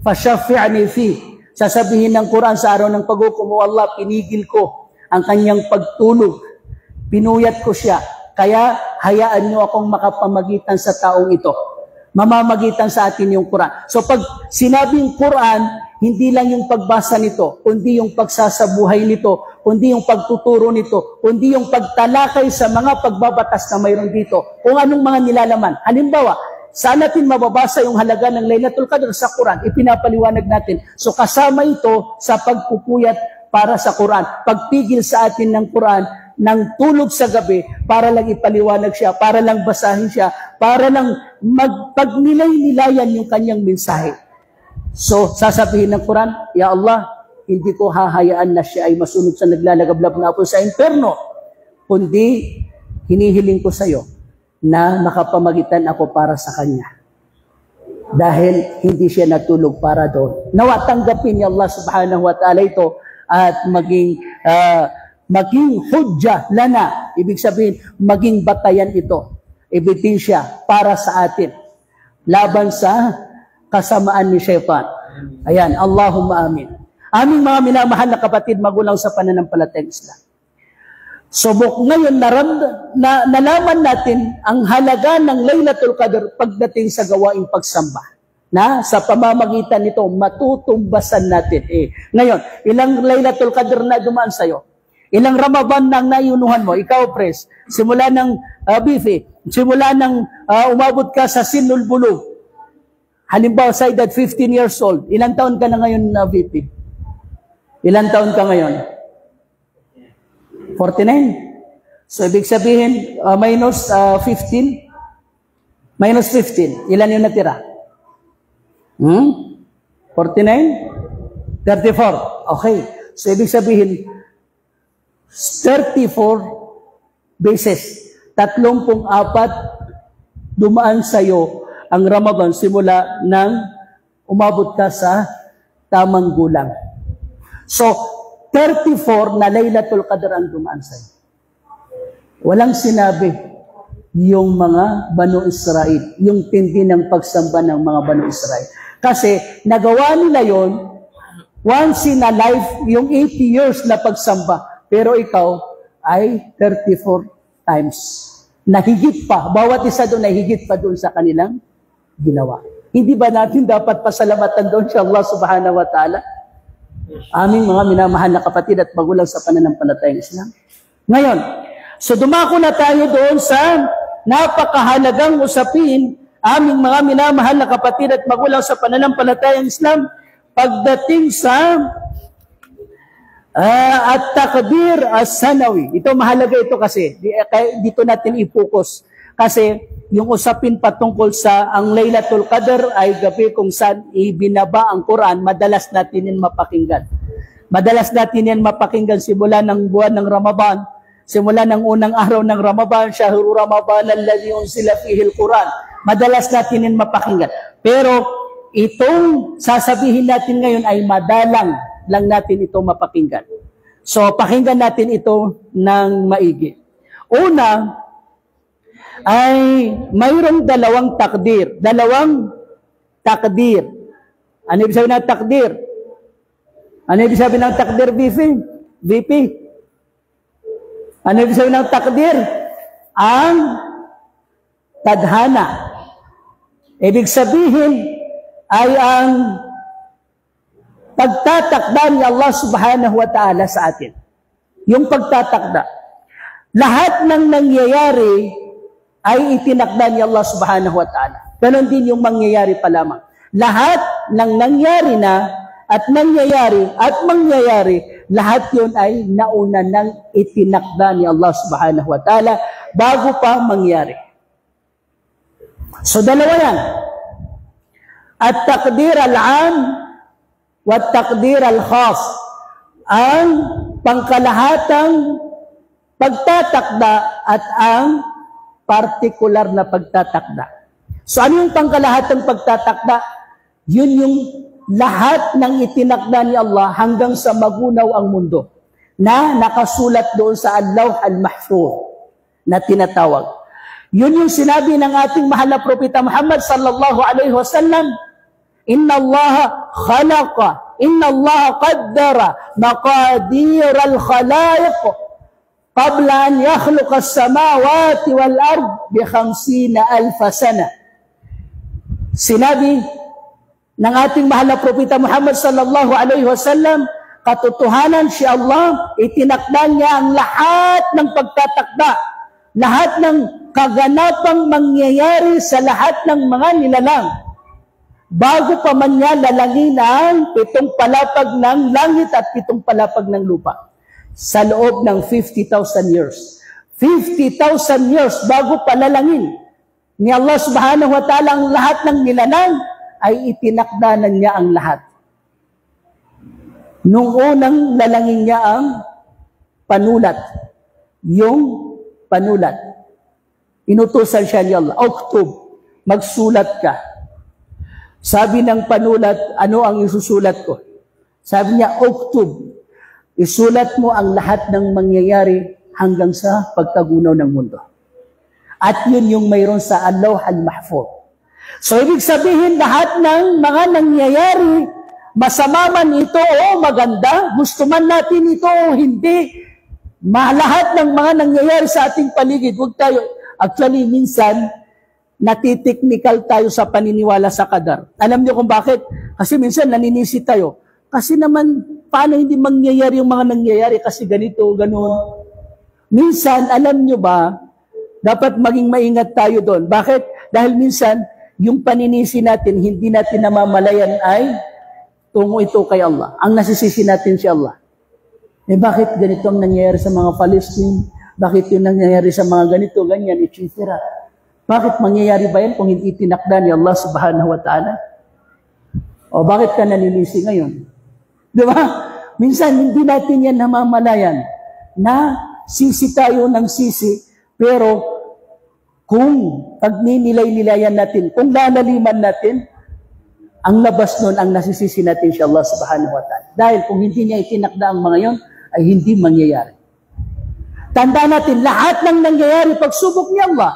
fashafi'ni fi. Sasabihin ng Quran sa araw ng pag-uukom, O Allah, pinigil ko ang kanyang pagtulog. Pinuyat ko siya. Kaya hayaan nyo akong makapamagitan sa taong ito. Mamamagitan sa atin yung Quran. So pag sinabing Quran, hindi lang yung pagbasa nito, kundi yung pagsasabuhay nito, kundi yung pagtuturo nito, kundi yung pagtalakay sa mga pagbabatas na mayroon dito, kung anong mga nilalaman. Halimbawa, saan natin mababasa yung halaga ng Laylatul Qadr sa Quran? Ipinapaliwanag natin. So kasama ito sa pagpupuyat para sa Quran. Pagpigil sa atin ng Quran, ng tulog sa gabi para lang ipaliwanag siya, para lang basahin siya, para lang magpagnilay-nilayan yung kanyang mensahe. So, sasabihin ng Quran, Ya Allah, hindi ko hahayaan na siya ay masunod sa naglalagablab na po sa imperno, kundi hinihiling ko sa iyo na makapamagitan ako para sa kanya. Dahil hindi siya natulog para doon. Nawa tanggapin ni Allah subhanahu wa ta'ala ito at maging hudya lana, ibig sabihin, maging batayan ito, ebidensya para sa atin, laban sa kasamaan ni Shaytan. Ayan, Allahumma amin. Aming mga minamahal na kapatid, magulang sa pananampalatayang Islam. Subok ngayon, nalaman natin ang halaga ng Laylatul Qadr pagdating sa gawaing pagsamba. Na sa pamamagitan nito, matutumbasan natin. Ngayon, ilang Laylatul Qadr na dumaan sa'yo? Ilang Ramadan nang naiunuhan mo? Ikaw, Pres, simula ng Bifi, simula ng umabot ka sa Sinul Bulug. Halimbawa, sa edad 15 years old, ilang taon ka na ngayon na VP? Ilang taon ka ngayon? 49? So, ibig sabihin, minus 15? Minus 15. Ilan yung natira? 49? 34. Okay. So, ibig sabihin, 34 beses, 34 dumaan sa'yo ang Ramadan simula nang umabot ka sa tamang gulang. So, 34 na Laylatul Qadr ang dumaan sa'yo. Walang sinabi yung mga Banu Israel, yung tindi ng pagsamba ng mga Banu Israel. Kasi nagawa nila yon once in a life, yung 80 years na pagsamba. Pero ikaw ay 34 times. Nahigit pa. Bawat isa doon nahigit pa doon sa kanilang ginawa. Hindi ba natin dapat pasalamatan doon sa Allah subhanahu wa ta'ala? Aming mga minamahal na kapatid at magulang sa pananampalatayang Islam. Ngayon, so dumako na tayo doon sa napakahalagang usapin, aming mga minamahal na kapatid at magulang sa pananampalatayang Islam, pagdating sa at-takdir as-sanawi. Ito mahalaga ito kasi, dito natin i-focus. Kasi yung usapin patungkol sa ang Laylatul Qadr ay gabi kung saan ibinaba ang Quran, madalas natin yan mapakinggan. Madalas natin yan mapakinggan simula ng buwan ng Ramadan, simula ng unang araw ng Ramadan, Shahru Ramadan alladhi unzila fihi al-Quran. Madalas natin yan mapakinggan. Pero itong sasabihin natin ngayon ay madalang lang natin ito mapakinggan. So, pakinggan natin ito ng maigi. Una, ay mayroong dalawang takdir. Dalawang takdir. Ano ibig sabihin ng takdir? Ano ibig sabihin ng takdir, VP? Ano ibig sabihin ng takdir? Ang tadhana. Ibig sabihin ay ang pagtatakda ni Allah subhanahu wa ta'ala sa atin. Yung pagtatakda. Lahat ng nangyayari ay itinakda ni Allah subhanahu wa ta'ala. Ganon din yung mangyayari pa lamang. Lahat ng nangyari na at mangyayari, lahat yun ay nauna ng itinakda ni Allah subhanahu wa ta'ala bago pa mangyari. So dalawa yan. At-takdir al-am wat-takdir al-khas. Ang pangkalahatang pagtatakda at ang partikular na pagtatakda. So ano yung pangkalahatang pagtatakda? Yun yung lahat ng itinakda ni Allah hanggang sa magunaw ang mundo na nakasulat doon sa Al-Lawh Al-Mahfuz na tinatawag. Yun yung sinabi ng ating mahal na propeta Muhammad sallallahu alaihi wasallam, Inna Allah khalaqa, Inna Allah qaddara maqadir al-khalaiq qabla an yakhluqa as-samawati wal-ard bi 50,000 sana. Sinabi ng ating mahal na propeta Muhammad sallallahu alaihi wasallam, katotohanan si Allah, itinakda niya ang lahat ng pagtatakda, lahat ng kaganapang mangyayari sa lahat ng mga nilalang. Bago pa man niya lalangin ang 7 palapag ng langit at 7 palapag ng lupa. Sa loob ng 50,000 years. 50,000 years bago palalangin ni Allah subhanahu wa ta'ala ang lahat ng nilalang, ay itinakda na niya ang lahat. Nung unang lalangin niya ang panulat. Yung panulat. Inutusan siya ni Allah, Uktub, magsulat ka. Sabi ng panulat, ano ang isusulat ko? Sabi niya, Uktub, isulat mo ang lahat ng mangyayari hanggang sa pagkagunaw ng mundo. At yun yung mayroon sa Al-Lawh Al-Mahfuz. So, ibig sabihin, lahat ng mga nangyayari, masama man ito o maganda, gusto man natin ito o hindi, lahat ng mga nangyayari sa ating paligid, huwag tayo, actually, minsan, natiteknikal tayo sa paniniwala sa qadar. Alam niyo kung bakit? Kasi minsan naninisi tayo. Kasi naman, paano hindi mangyayari yung mga nangyayari? Kasi ganito, ganun. Minsan, alam niyo ba, dapat maging maingat tayo doon. Bakit? Dahil minsan, yung paninisi natin, hindi natin namamalayan ay tungo ito kay Allah. Ang nasisisi natin si Allah. Bakit ganito ang nangyayari sa mga Palestine? Bakit yung nangyayari sa mga ganito, ganyan, etc. Bakit mangyayari ba yan kung hindi tinakda ni Allah subhanahu wa ta'ala? O bakit ka naninisi ngayon? Di ba? Minsan, hindi natin yan namamalayan na sisi tayo ng sisi, pero kung pagninilay-nilayan natin, kung lalaliman natin, ang labas nun, ang nasisisi natin siya Allah subhanahu wa ta'ala. Dahil kung hindi niya itinakda ang mga yon, ay hindi mangyayari. Tandaan natin, lahat ng nangyayari pagsubok ni Allah.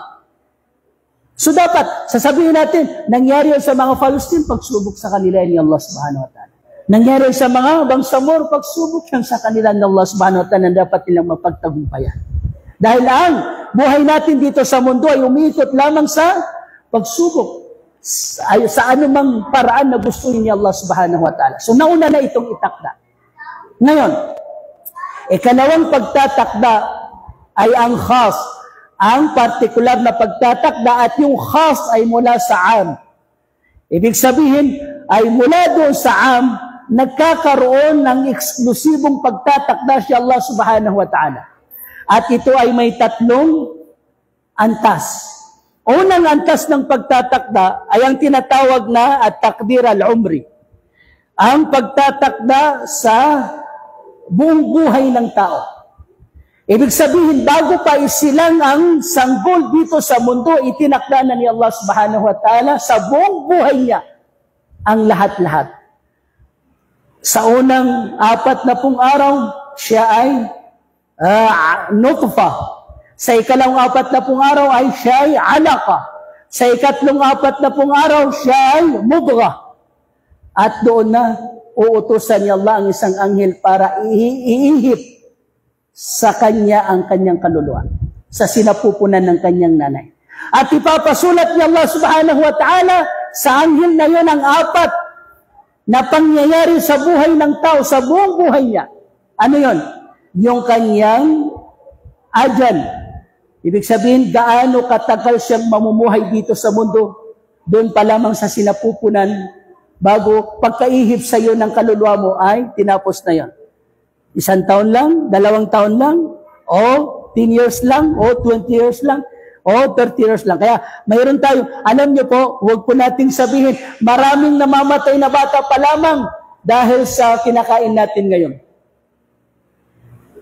So dapat, sasabihin natin, nangyari sa mga Palestine, pagsubok sa kanila ni Allah subhanahu wa ta'ala. Nangyari sa mga Bangsamoro, pagsubok yan sa kanila ni Allah subhanahu wa ta'ala na dapat nilang mapagtagumpayan. Dahil ang buhay natin dito sa mundo ay umiikot lamang sa pagsubok. Sa anumang paraan na gusto ni Allah subhanahu wa ta'ala. So nauna na itong itakda. Ngayon, ikalawang pagtatakda ay ang khas. Ang partikular na pagtatakda at yung khas ay mula sa am. Ibig sabihin ay mula doon sa am, nagkakaroon ng eksklusibong pagtatakda si Allah subhanahu wa ta'ala. At ito ay may tatlong antas. Unang antas ng pagtatakda ay ang tinatawag na at-takdir al-umri. Ang pagtatakda sa buong buhay ng tao. Ibig sabihin, bago pa isilang ang sanggol dito sa mundo, itinakda na ni Allah subhanahu wa ta'ala sa buong buhay niya ang lahat-lahat. Sa unang 40 araw, siya ay nutfa. Sa ikalawang 40 araw ay siya ay alaqa. Sa ikatlong 40 araw, siya ay mudgha. At doon na uutusan ni Allah ang isang anghel para iihip sa kanya ang kanyang kaluluwa, sa sinapupunan ng kanyang nanay. At ipapasulat ni Allah subhanahu wa ta'ala sa anghel na yun ang 4 na pangyayari sa buhay ng tao, sa buong buhay niya. Ano yun? Yung kanyang ajal. Ibig sabihin, gaano katagal siyang mamumuhay dito sa mundo, doon pa lamang sa sinapupunan, bago pagkaihip sa iyo ng kaluluwa mo ay tinapos na yon. 1 taon lang, 2 taon lang, o 10 years lang, o 20 years lang, o 30 years lang. Kaya mayroon tayo, alam niyo po, huwag po nating sabihin, maraming namamatay na bata pa lamang dahil sa kinakain natin ngayon.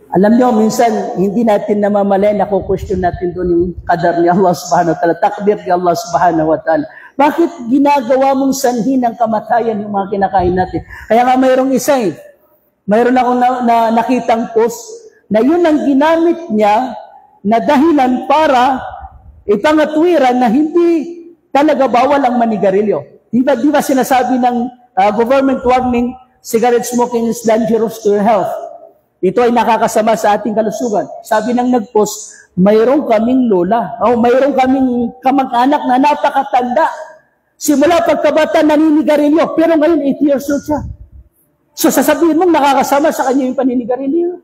Alam niyo, minsan, hindi natin namamalay, naku-question natin doon yung qadar ni Allah subhanahu wa ta'ala, takdir ni Allah subhanahu wa ta'ala. Bakit ginagawa mong sanhi ng kamatayan yung mga kinakain natin? Kaya nga mayroong isa mayroon akong nakitang post na yun ang ginamit niya na dahilan para ipangatwiran na hindi talaga bawal ang manigarilyo. Di ba sinasabi ng government warning, cigarette smoking is dangerous to your health. Ito ay nakakasama sa ating kalusugan. Sabi ng nag-post, mayroon kaming lola, o mayroon kaming kamag-anak na napakatanda. Simula pagkabata naninigarilyo, pero ngayon 8 years old siya. So sasabihin mong nakakasama sa kanya yung paninigarilyo.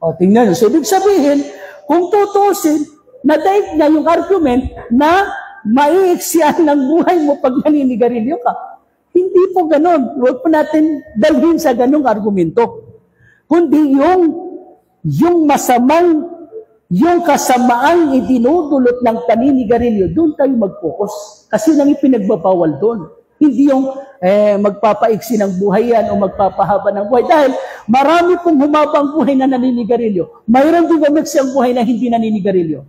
O tingnan nyo. So ibig sabihin, kung tutusin, nadaig na yung argument na maiiksiyan ng buhay mo pag naninigarilyo ka. Hindi po ganon. Huwag po natin dalhin sa ganong argumento. Kundi yung masamang, yung kasamaang idinudulot ng paninigarilyo, doon tayo mag-focus. Kasi nang ipinagbabawal doon. Hindi yung magpapaiksi ng buhay yan o magpapahaba ng buhay. Dahil marami pong humaba ang buhay na naninigarilyo. Mayroon din umiksi ang buhay na hindi naninigarilyo.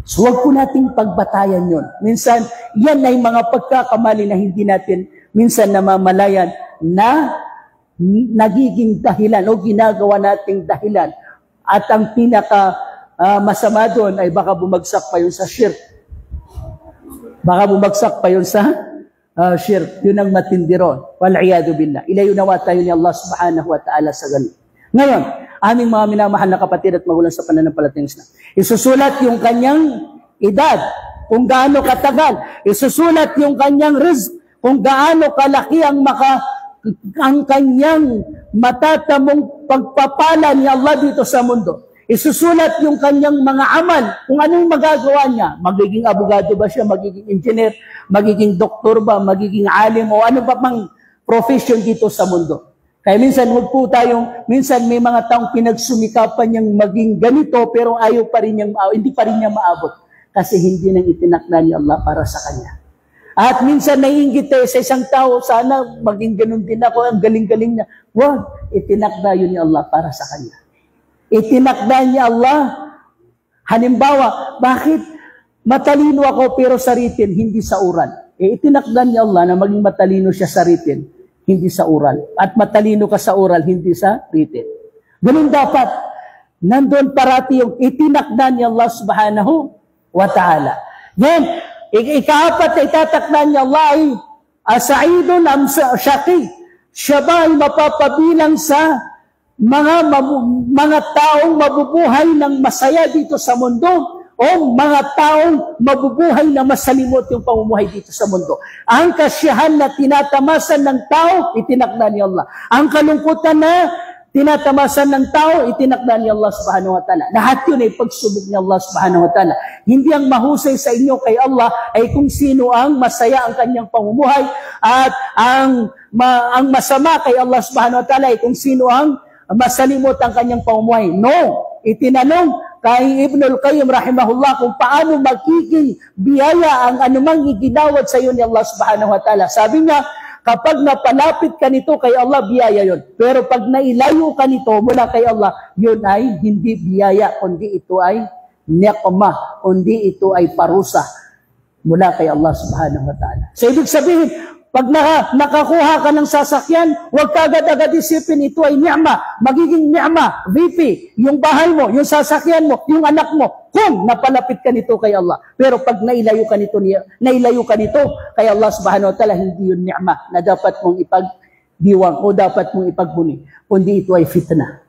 So huwag po nating pagbatayan yon. Minsan, yan ay mga pagkakamali na hindi natin minsan namamalayan na nagiging dahilan o ginagawa nating dahilan. At ang pinaka masama doon ay baka bumagsak pa yun sa shirk. Baka bumagsak pa yun sa shirk. Yun ang matindi ron. Wal'iyadu billah. Ilayo nawa tayo ni Allah subhanahu wa ta'ala sa ganun. Ngayon, aming mga minamahal na kapatid at magulang sa pananampalatayang Islam, isusulat yung kanyang edad, kung gaano katagal. Isusulat yung kanyang rizq, kung gaano kalaki ang kanyang matatamong pagpapala ni Allah dito sa mundo. Isusulat yung kanyang mga amal, kung anong magagawa niya. Magiging abogado ba siya, magiging engineer, magiging doktor ba, magiging alim, o ano pa pang profession dito sa mundo. Kaya minsan, minsan may mga taong pinagsumikapan niyang maging ganito, pero hindi pa rin niya maabot. Kasi hindi nang itinakda ni Allah para sa kanya. At minsan naiinggit tayo sa isang tao, sana maging ganun din ako, ang galing-galing niya. Wag, itinakda yun ni Allah para sa kanya. Itinakda niya Allah. Halimbawa, bakit matalino ako pero sa written, hindi sa oral? Itinakda niya Allah na maging matalino siya sa written, hindi sa oral. At matalino ka sa oral, hindi sa written. Ganun dapat. Nandun parati yung itinakda ni Allah subhanahu wa ta'ala. Then, ikaapat na itatakda niya Allah ay asaidun am syaqi. Siya ba ay mapapabilang sa mga taong mabubuhay ng masaya dito sa mundo o mga taong mabubuhay na masalimot yung pamumuhay dito sa mundo. Ang kasiyahan na tinatamasan ng tao, itinakda ni Allah. Ang kalungkutan na tinatamasan ng tao, itinakda ni Allah subhanahu wa ta'ala. Lahat yun ay pagsubok ni Allah subhanahu wa ta'ala. Hindi ang mahusay sa inyo kay Allah ay kung sino ang masaya ang kanyang pamumuhay at ang masama kay Allah subhanahu wa ta'ala ay kung sino ang masalimot ang kanyang pamumuhay. No! Itinanong kay Ibnul Qayyim rahimahullah kung paano magiging biyaya ang anumang iginawad sa iyo ni Allah subhanahu wa ta'ala. Sabi niya, kapag napalapit ka nito kay Allah, biyaya yun. Pero pag nailayo ka nito mula kay Allah, yun ay hindi biyaya, kundi ito ay niqmah, kundi ito ay parusa mula kay Allah subhanahu wa ta'ala. So, ibig sabihin, pag nakakuha ka ng sasakyan, huwag ka agad-agad isipin, ito ay ni'ma. Magiging ni'ma, VP, yung bahay mo, yung sasakyan mo, yung anak mo, kung napalapit ka nito kay Allah. Pero pag nailayo ka nito kay Allah subhanahu wa ta'ala, hindi yun ni'ma na dapat mong ipagdiwang o dapat mong ipaghuni. Kundi ito ay fitna.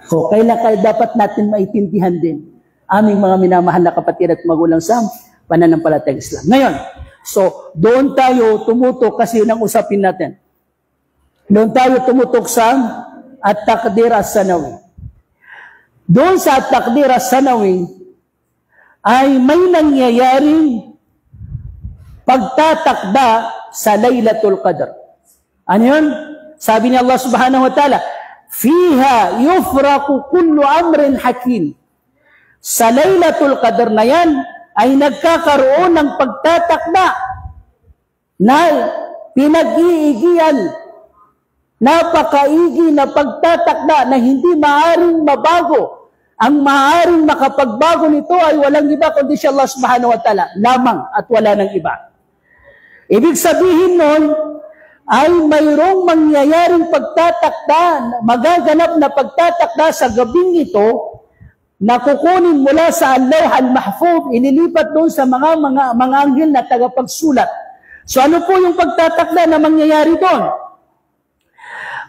So, kaya dapat natin maintindihan din aming mga minamahal na kapatid at magulang sa pananampalatayang Islam. Ngayon, so, doon tayo tumutok kasi yun ang usapin natin. Doon tayo tumutok sa At-Taqdir As-Sanawi. Doon sa At-Taqdir As-Sanawi ay may nangyayaring pagtatakda sa Laylatul Qadr. Ano yun? Sabi ni Allah subhanahu wa ta'ala, Fiha yufraku kullu amrin hakim. Sa Laylatul Qadr na yan, ay nagkakaroon ng pagtatakda na pinag-iigian, napakaigi na pagtatakda na hindi maaaring mabago. Ang maaaring makapagbago nito ay walang iba kundi si Allah subhanahu wa ta'ala lamang at wala ng iba. Ibig sabihin nun ay mayroong mangyayaring pagtatakda, magaganap na pagtatakda sa gabing ito na kukunin mula sa Al-Lawh Al-Mahfuz, inilipat doon sa mga anghel na tagapagsulat. So ano po yung pagtatakda na mangyayari doon?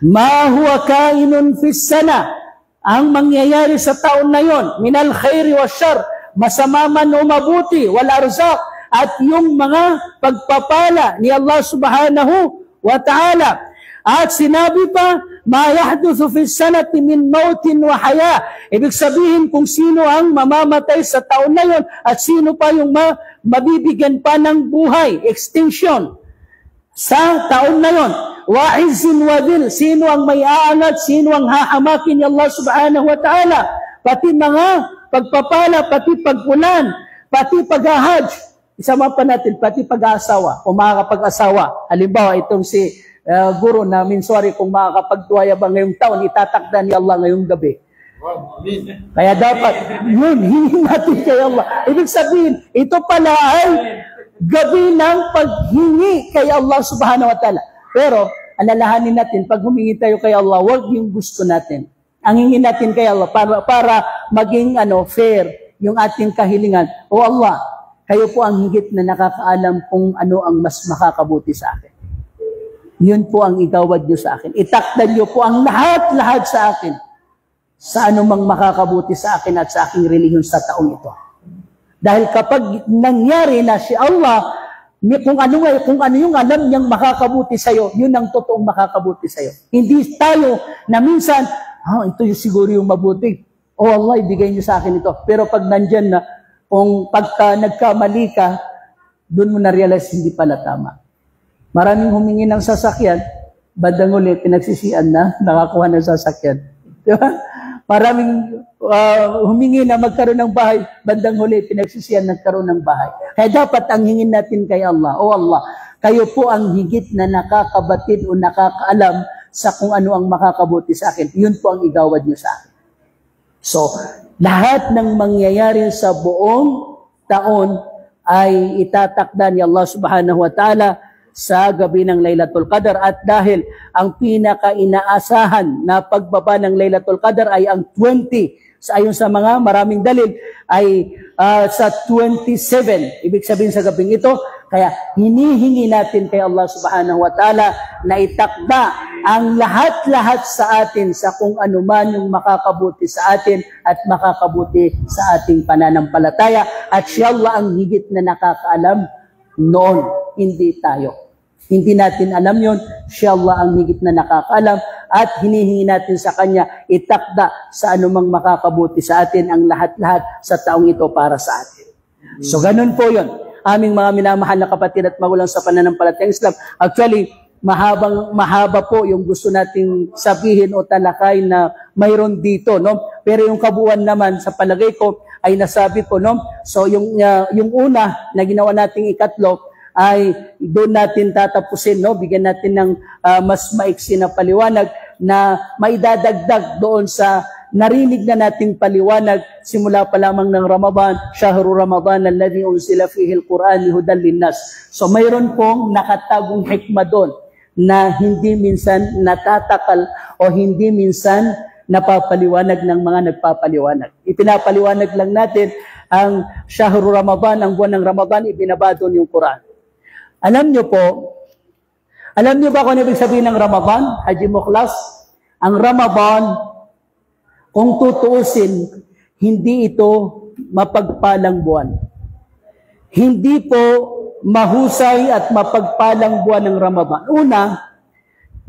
Ma huwa kainun fis sana, ang mangyayari sa taon na yon, minal khairi wa syarr, masama man o mabuti, wal arzaq, at yung mga pagpapala ni Allah subhanahu wa ta'ala. At sinabi pa, ma yahduthu fi sanati min mautin wa haya. Ibig sabihin kung sino ang mamamatay sa taon na yon at sino pa yung mabibigyan pa ng buhay, extinction, sa taon na yon. Wa izzin wa dhil, sino ang may aangat, sino ang hahamakin ni Allah subhanahu wa ta'ala. Pati mga pagpapala, pati pagpunan, pati paghahaj. Isama pa natin, pati pag-aasawa o makakapag-asawa. Halimbawa, itong si guro na minswari kung makakapagtuwaya ba ngayong taon, itatakda ni Allah ngayong gabi. Kaya dapat, yun, hingin natin kay Allah. Ibig sabihin, ito pala ay gabi ng paghingi kay Allah subhanahu wa ta'ala. Pero, alalahanin natin, pag humingi tayo kay Allah, wag yung gusto natin. Ang hingin natin kay Allah para maging fair yung ating kahilingan. O Allah, kayo po ang higit na nakakaalam kung ano ang mas makakabuti sa akin. Yun po ang igawad nyo sa akin. Itakda nyo po ang lahat-lahat sa akin sa anumang makakabuti sa akin at sa aking relihiyon sa taong ito. Dahil kapag nangyari na si Allah, kung ano yung alam niyang makakabuti sa'yo, yun ang totoong makakabuti sa'yo. Hindi tayo na minsan, ito yung siguro yung mabuti. Oh Allah, ibigay niyo sa akin ito. Pero pag nandyan na, kung pagka nagkamali ka, doon mo na-realize hindi pala tama. Maraming humingi ng sasakyan, bandang uli, pinagsisian na, nakakuha ng sasakyan. Di ba? Maraming humingi na magkaroon ng bahay, bandang huli, pinagsisiyan nagkaroon ng bahay. Kaya dapat ang hingin natin kay Allah, O Allah, kayo po ang higit na nakakabatid o nakakaalam sa kung ano ang makakabuti sa akin. Yun po ang igawad niyo sa akin. So, lahat ng mangyayari sa buong taon ay itatakda ni Allah subhanahu wa ta'ala sa gabi ng Laylatul Qadr. At dahil ang pinaka-inaasahan na pagbaba ng Laylatul Qadr ay ang 20, ayon sa mga maraming dalil, ay sa 27. Ibig sabihin sa gabing ito, kaya hinihingi natin kay Allah subhanahu wa ta'ala na itakda ang lahat-lahat sa atin sa kung ano man yung makakabuti sa atin at makakabuti sa ating pananampalataya. At siya Allah ang higit na nakakaalam noon, hindi tayo. Hindi natin alam yon, siya Allah ang higit na nakakaalam at hinihingi natin sa Kanya itakda sa anumang makakabuti sa atin ang lahat-lahat sa taong ito para sa atin. So ganun po yon. Aming mga minamahal na kapatid at magulang sa pananampalatayang Islam. Actually, mahaba po yung gusto nating sabihin o talakay na mayroon dito, no? Pero yung kabuuan naman sa palagay ko ay nasabi ko, no? So yung una na ginawa nating ikatlo ay doon natin tatapusin, no? Bigyan natin ng mas maiksi na paliwanag na maidadagdag doon sa narinig na nating paliwanag simula pa lamang ng Ramadan, Shahru Ramadan alladhi unsila fihi al-Quran hudan linnas. So mayroon pong nakatagong hikmah doon na hindi minsan natatakal o hindi minsan napapaliwanag ng mga nagpapaliwanag. Ipinapaliwanag lang natin ang Shahru Ramadan, ang buwan ng Ramadan, ibinaba doon yung Quran. Alam niyo ba kung ano ibig sabihin ng Ramadan, Haji Mukhlas? Ang Ramadan, kung tutuusin, hindi ito mapagpalang buwan. Hindi po mahusay at mapagpalang buwan ng Ramadan. Una,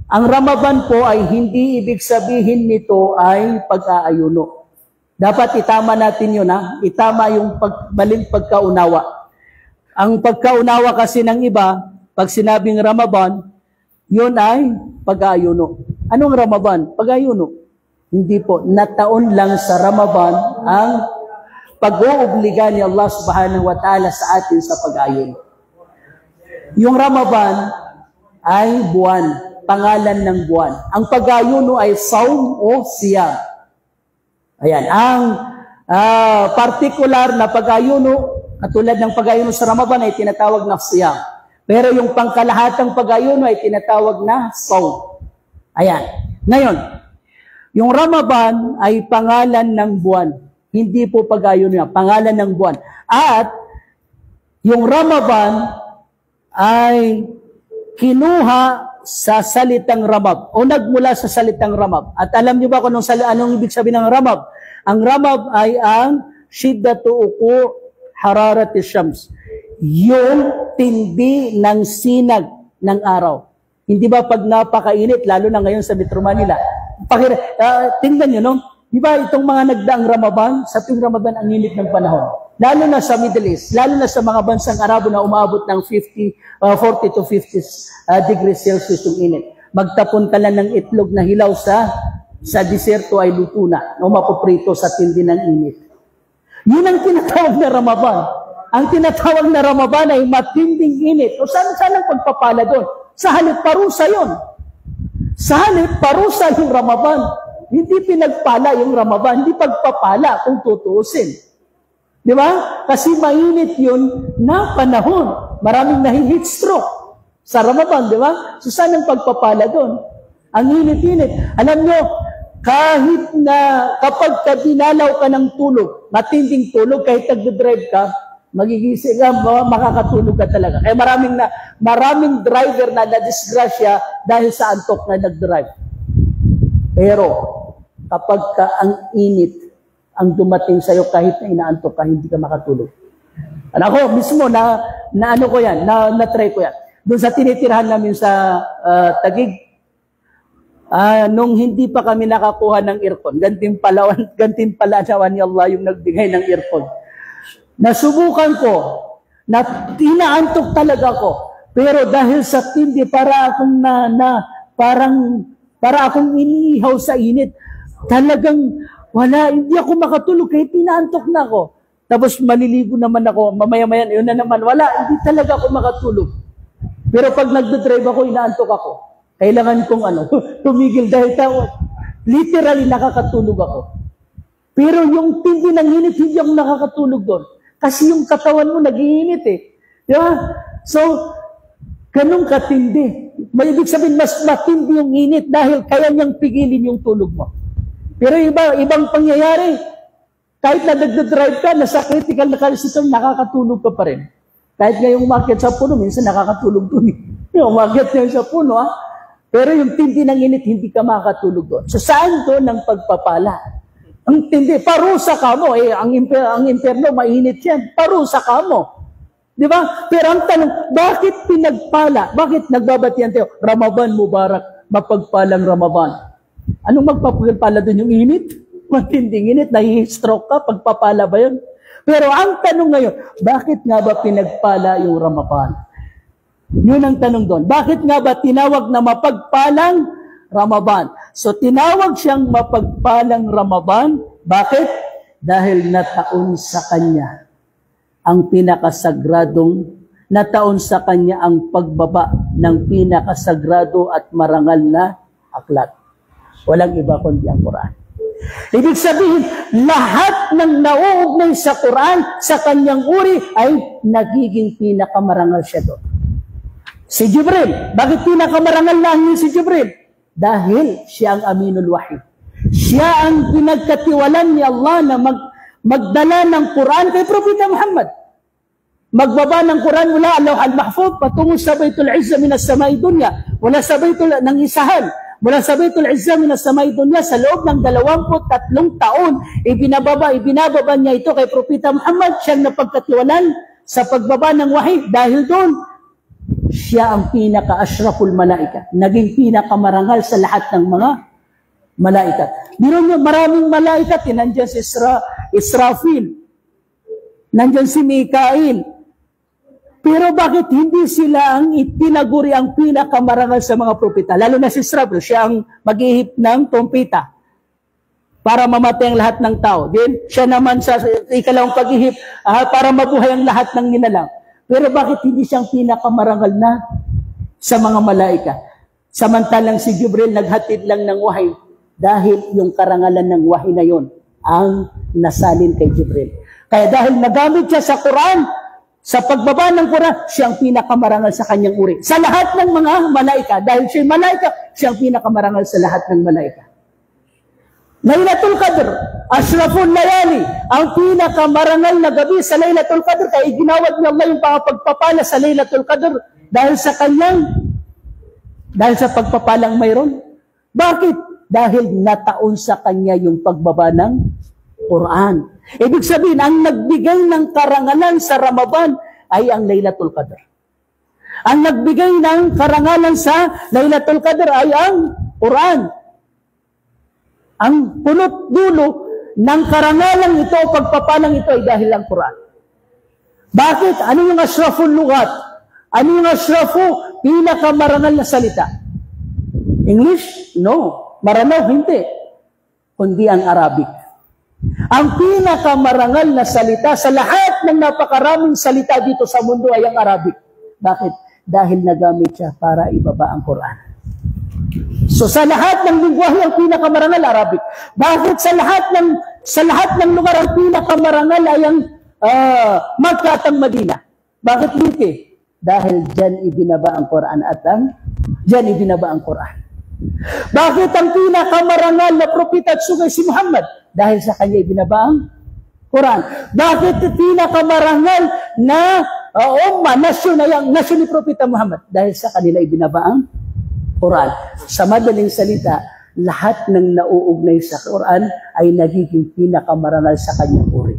ang Ramadan po ay hindi ibig sabihin nito ay pag-aayuno. Dapat itama natin yun, ha? Itama yung maling pagkaunawa. Ang pagkaunawa kasi ng iba, pag sinabing Ramadan, yun ay pag-aayuno. Anong Ramadan? Pag-aayuno. Hindi po, nataon lang sa Ramadan ang pag-uubliga ni Allah subhanahu wa ta'ala sa atin sa pag-ayuno. Yung Ramadan ay buwan, pangalan ng buwan. Ang pag-ayuno ay saum o siyam. Ayan, ang particular na pag-ayuno, katulad ng pag-ayuno sa Ramadan ay tinatawag na siyam. Pero yung pangkalahatang pag-ayuno ay tinatawag na saum. Ayan. Ngayon, yung Ramadan ay pangalan ng buwan. Hindi po pag-ayuno yan, pangalan ng buwan. At yung Ramadan ay kinuha sa salitang Ramab o nagmula sa salitang Ramab. At alam niyo ba kung anong ibig sabihin ng Ramab? Ang Ramab ay ang shiddatu uku hararati syams. Yung tindi ng sinag ng araw. Hindi ba pag napakainit, lalo na ngayon sa Metro Manila, tingnan nyo, no? Di ba itong mga nagdaang Ramadan, sa tuwing Ramadan ang init ng panahon. Lalo na sa Middle East, lalo na sa mga bansang Arabo na umabot ng 40 to 50 degrees Celsius yung init. Magtapon ka lang ng itlog na hilaw sa diserto ay luto na, o mapuprito sa tindi ng init. Yun ang tinatawag na Ramadan. Ang tinatawag na Ramadan ay matinding init. O saan ang pagpapala doon? Sa halip parusa yun. Sa halip parusa yung Ramadan. Hindi pinagpala yung Ramadan, hindi pagpapala kung tutuusin. Di ba? Kasi mainit yun na panahon. Maraming nahi-heat stroke sa Ramadan, di ba? So saan ang pagpapala doon? Ang init-init. Alam nyo, kahit na kapag dinalaw ka ng tulog, matinding tulog, kahit nag-drive ka, magigising ka, makakatulog ka talaga. Kaya maraming driver na nadisgrasya dahil sa antok na nag-drive. Pero, kapag ang init ang dumating sa'yo, kahit na inaantok ka, hindi ka makatulog. Ako, mismo, na-ano ko yan, na-try ko yan. Doon sa tinitirahan namin sa Taguig, nung hindi pa kami nakakuha ng earphone, gantimpalawan ni Allah yung nagbigay ng earphone. Nasubukan ko, na inaantok talaga ko. Pero dahil sa tindi, para akong iniihaw sa init, talagang Wala, hindi ako makatulog kahit pinaantok na ako. Tapos maliligo naman ako, mamaya-maya, yun na naman. Wala, hindi talaga ako makatulog. Pero pag nagdodrive ako, inaantok ako. Kailangan kong tumigil dahil literally nakakatulog ako. Pero yung tindi ng init, hindi ako nakakatulog doon. Kasi yung katawan mo nag-iinit eh. Di ba? So, ganun katindi. May ibig sabihin, mas matindi yung init dahil kaya niyang pigilin yung tulog mo. Pero ibang pangyayari, kahit na nagdodrive ka, nasa critical na calcium, nakakatulog ka pa rin. Kahit ngayong umakyat sa puno, minsan nakakatulog doon. Yung umakyat niya sa puno, ha? Pero yung tindi ng init, hindi ka makakatulog doon. So saan doon ang pagpapala? Ang tindi, parusa ka mo. Ang impyerno, mainit yan. Parusa ka mo. Di ba? Pero ang tanong, bakit pinagpala? Bakit nagbabatian tayo? Ramadan Mubarak, mapagpalang Ramadan. Anong magpapagpala doon? Yung init? Matinding init, nahi-stroke ka, pagpapala ba yun? Pero ang tanong ngayon, bakit nga ba pinagpala yung Ramadan? Yun ang tanong doon. Bakit nga ba tinawag na mapagpalang Ramadan? So tinawag siyang mapagpalang Ramadan. Bakit? Dahil nataon sa kanya ang nataon sa kanya ang pagbaba ng pinakasagrado at marangal na aklat. Walang iba kundi ang Quran. Ibig sabihin, lahat ng nauugnay sa Quran, sa kanyang uri, ay nagiging pinakamarangal siya doon. Si Jibril, bakit pinakamarangal lang si Jibril? Dahil siya ang Aminul Wahid. Siya ang pinagkatiwalan ni Allah na magdala ng Quran kay Propeta Muhammad. Magbaba ng Quran mula Allah al-Mahfuz patungo sa Baitul Izza minas samai dunya, wala sa Baitul ng isahan. Mula sa Baitul Izza minas samai dunya, sa loob ng 23 taon, ibinababa niya ito kay Propeta Muhammad, siyang napagkatiwalan sa pagbaba ng wahi. Dahil doon, siya ang pinaka-ashraful malaika. Naging pinakamarangal sa lahat ng mga malaikat. Biro niyo, maraming malaikat. Nandiyan si Israfil. Nandiyan si Mikail. Pero bakit hindi sila ang itinaguri ang pinakamarangal sa mga propeta? Lalo na si Israfil, siya ang mag-ihip ng trompeta para mamatay ang lahat ng tao. Then, siya naman sa ikalawang pag-ihip para mabuhay ang lahat ng nilalang. Pero bakit hindi siyang pinakamarangal na sa mga malaika? Samantalang si Jibril naghatid lang ng wahi dahil yung karangalan ng wahi na yon ang nasalin kay Jibril. Kaya dahil nagamit siya sa Quran, sa pagbaba ng Quran, siya ang pinakamarangal sa kanyang uri. Sa lahat ng mga malaika, dahil siya malaika, siya ang pinakamarangal sa lahat ng malaika. Laylatul Qadr, Ashraful Layali, ang pinakamarangal na gabi sa Laylatul Qadr, kaya ginawad niya Allah yung pagpapala sa Laylatul Qadr dahil sa pagpapalang mayroon. Bakit? Dahil nataon sa kanya yung pagbaba ng Quran. Ibig sabihin, ang nagbigay ng karangalan sa Ramadan ay ang Laylatul Qadr. Ang nagbigay ng karangalan sa Laylatul Qadr ay ang Quran. Ang punot dulo ng karangalan ito, pagpapalang ito ay dahil ang Quran. Bakit? Ano yung ashraful lugat? Ano yung ashrafu? Pinakamarangal na salita. English? No. Maranaw? Hindi. Kundi ang Arabic. Ang pinakamarangal na salita sa lahat ng napakaraming salita dito sa mundo ay ang Arabic. Bakit? Dahil nagamit siya para ibaba ang Quran. So sa lahat ng lingwahe ang pinakamarangal Arabic. Bakit sa lahat ng lugar ang pinakamarangal ay ang Makkah at ang Madina? Bakit dito? Dahil diyan ibinaba ang Quran diyan ibinaba ang Quran. Bakit ang pinakamarangal na propeta at sugay si Muhammad? Dahil sa kanya ibinaba ang Quran. Bakit pinakamarangal na nasyon ni Propeta Muhammad? Dahil sa kanila ibinaba ang Quran. Sa madaling salita, lahat ng nauugnay sa Quran ay nagiging pinakamarangal sa kanyang uri.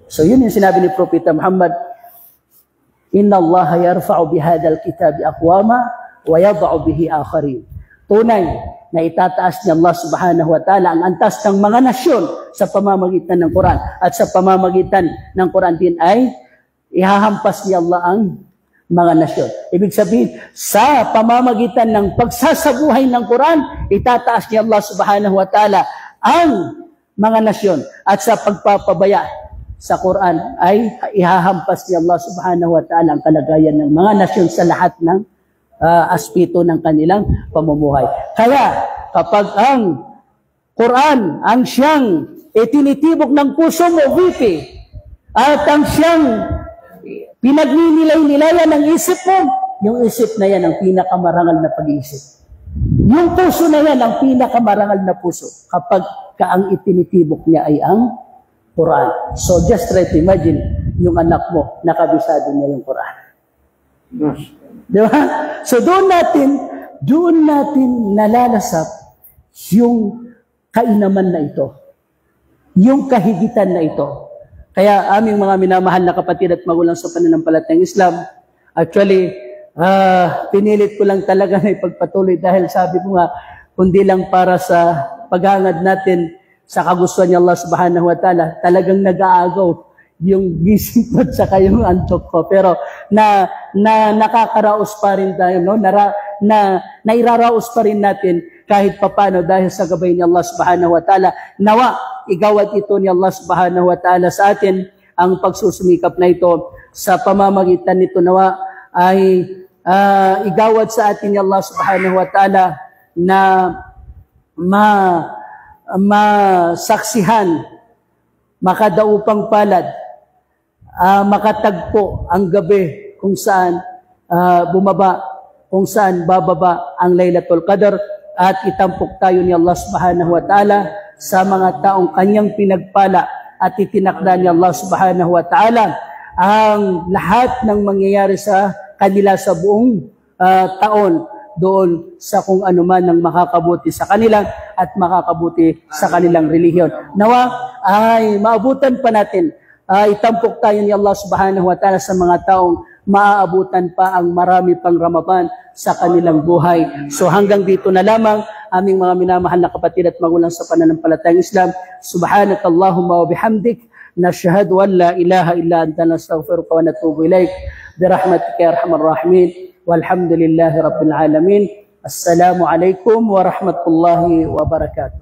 So yun yung sinabi ni Propeta Muhammad, Inna Allah yarfa'u bihadal kitabi aqwama wa yada'u bihi akharin. Tunay na itataas ni Allah subhanahu wa ta'ala ang antas ng mga nasyon sa pamamagitan ng Quran. At sa pamamagitan ng Quran din ay ihahampas ni Allah ang mga nasyon. Ibig sabihin, sa pamamagitan ng pagsasabuhay ng Quran, itataas ni Allah subhanahu wa ta'ala ang mga nasyon at sa pagpapabaya sa Quran ay ihahampas ni Allah subhanahu wa ta'ala ang kalagayan ng mga nasyon sa lahat ng aspeto ng kanilang pamumuhay. Kaya kapag ang Quran ang siyang itinitibok ng puso mo, vipi, at ang siyang pinagninilay-nilayan ng isip mo, yung isip na yan ang pinakamarangal na pag-iisip. Yung puso na yan ang pinakamarangal na puso kapag ang itinitibok niya ay ang Quran. So just try to imagine yung anak mo, nakabisado niya yung Quran. Di ba? So doon natin nalalasap yung kainaman na ito. Yung kahigitan na ito. Kaya aming mga minamahal na kapatid at magulang sa pananampalatayang Islam, actually, pinilit ko lang talaga na ipagpatuloy dahil sabi ko nga, kundi lang para sa paghangad natin sa kagustuhan ni Allah subhanahu wa ta'ala, talagang nag-aagaw yung gising ko at saka yung antok ko. Pero nakakaraos pa rin tayo, no? Nairaraos pa rin natin kahit papano dahil sa gabay ni Allah subhanahu wa ta'ala. Nawa, igawad ito ni Allah subhanahu wa ta'ala sa atin ang pagsusumikap na ito. Sa pamamagitan nito nawa ay igawad sa atin ni Allah subhanahu wa ta'ala na masaksihan, makadaupang palad, makatagpo ang gabi kung saan bumaba, kung saan bababa ang Laylatul Qadr at itampok tayo ni Allah subhanahu wa ta'ala sa mga taong kanyang pinagpala at itinakda ni Allah subhanahu wa ta'ala ang lahat ng mangyayari sa kanila sa buong taon doon sa kung ano man ang makakabuti sa kanila at makakabuti sa kanilang relihiyon. Nawa ay maabutan pa natin, itampok tayo ni Allah subhanahu wa ta'ala sa mga taong maaabutan pa ang marami pang Ramadan sa kanilang buhay. So hanggang dito na lamang aming mga minamahal na kapatid at magulang sa pananampalatayang Islam. Subhanakallahumma wa bihamdik, nashhadu an la ilaha illa anta, nastaghfiruka wa natubu ilaik. Birahmatika ya arhamar rahimin. Walhamdulillahi rabbil alamin. Assalamu alaikum warahmatullahi wabarakatuh.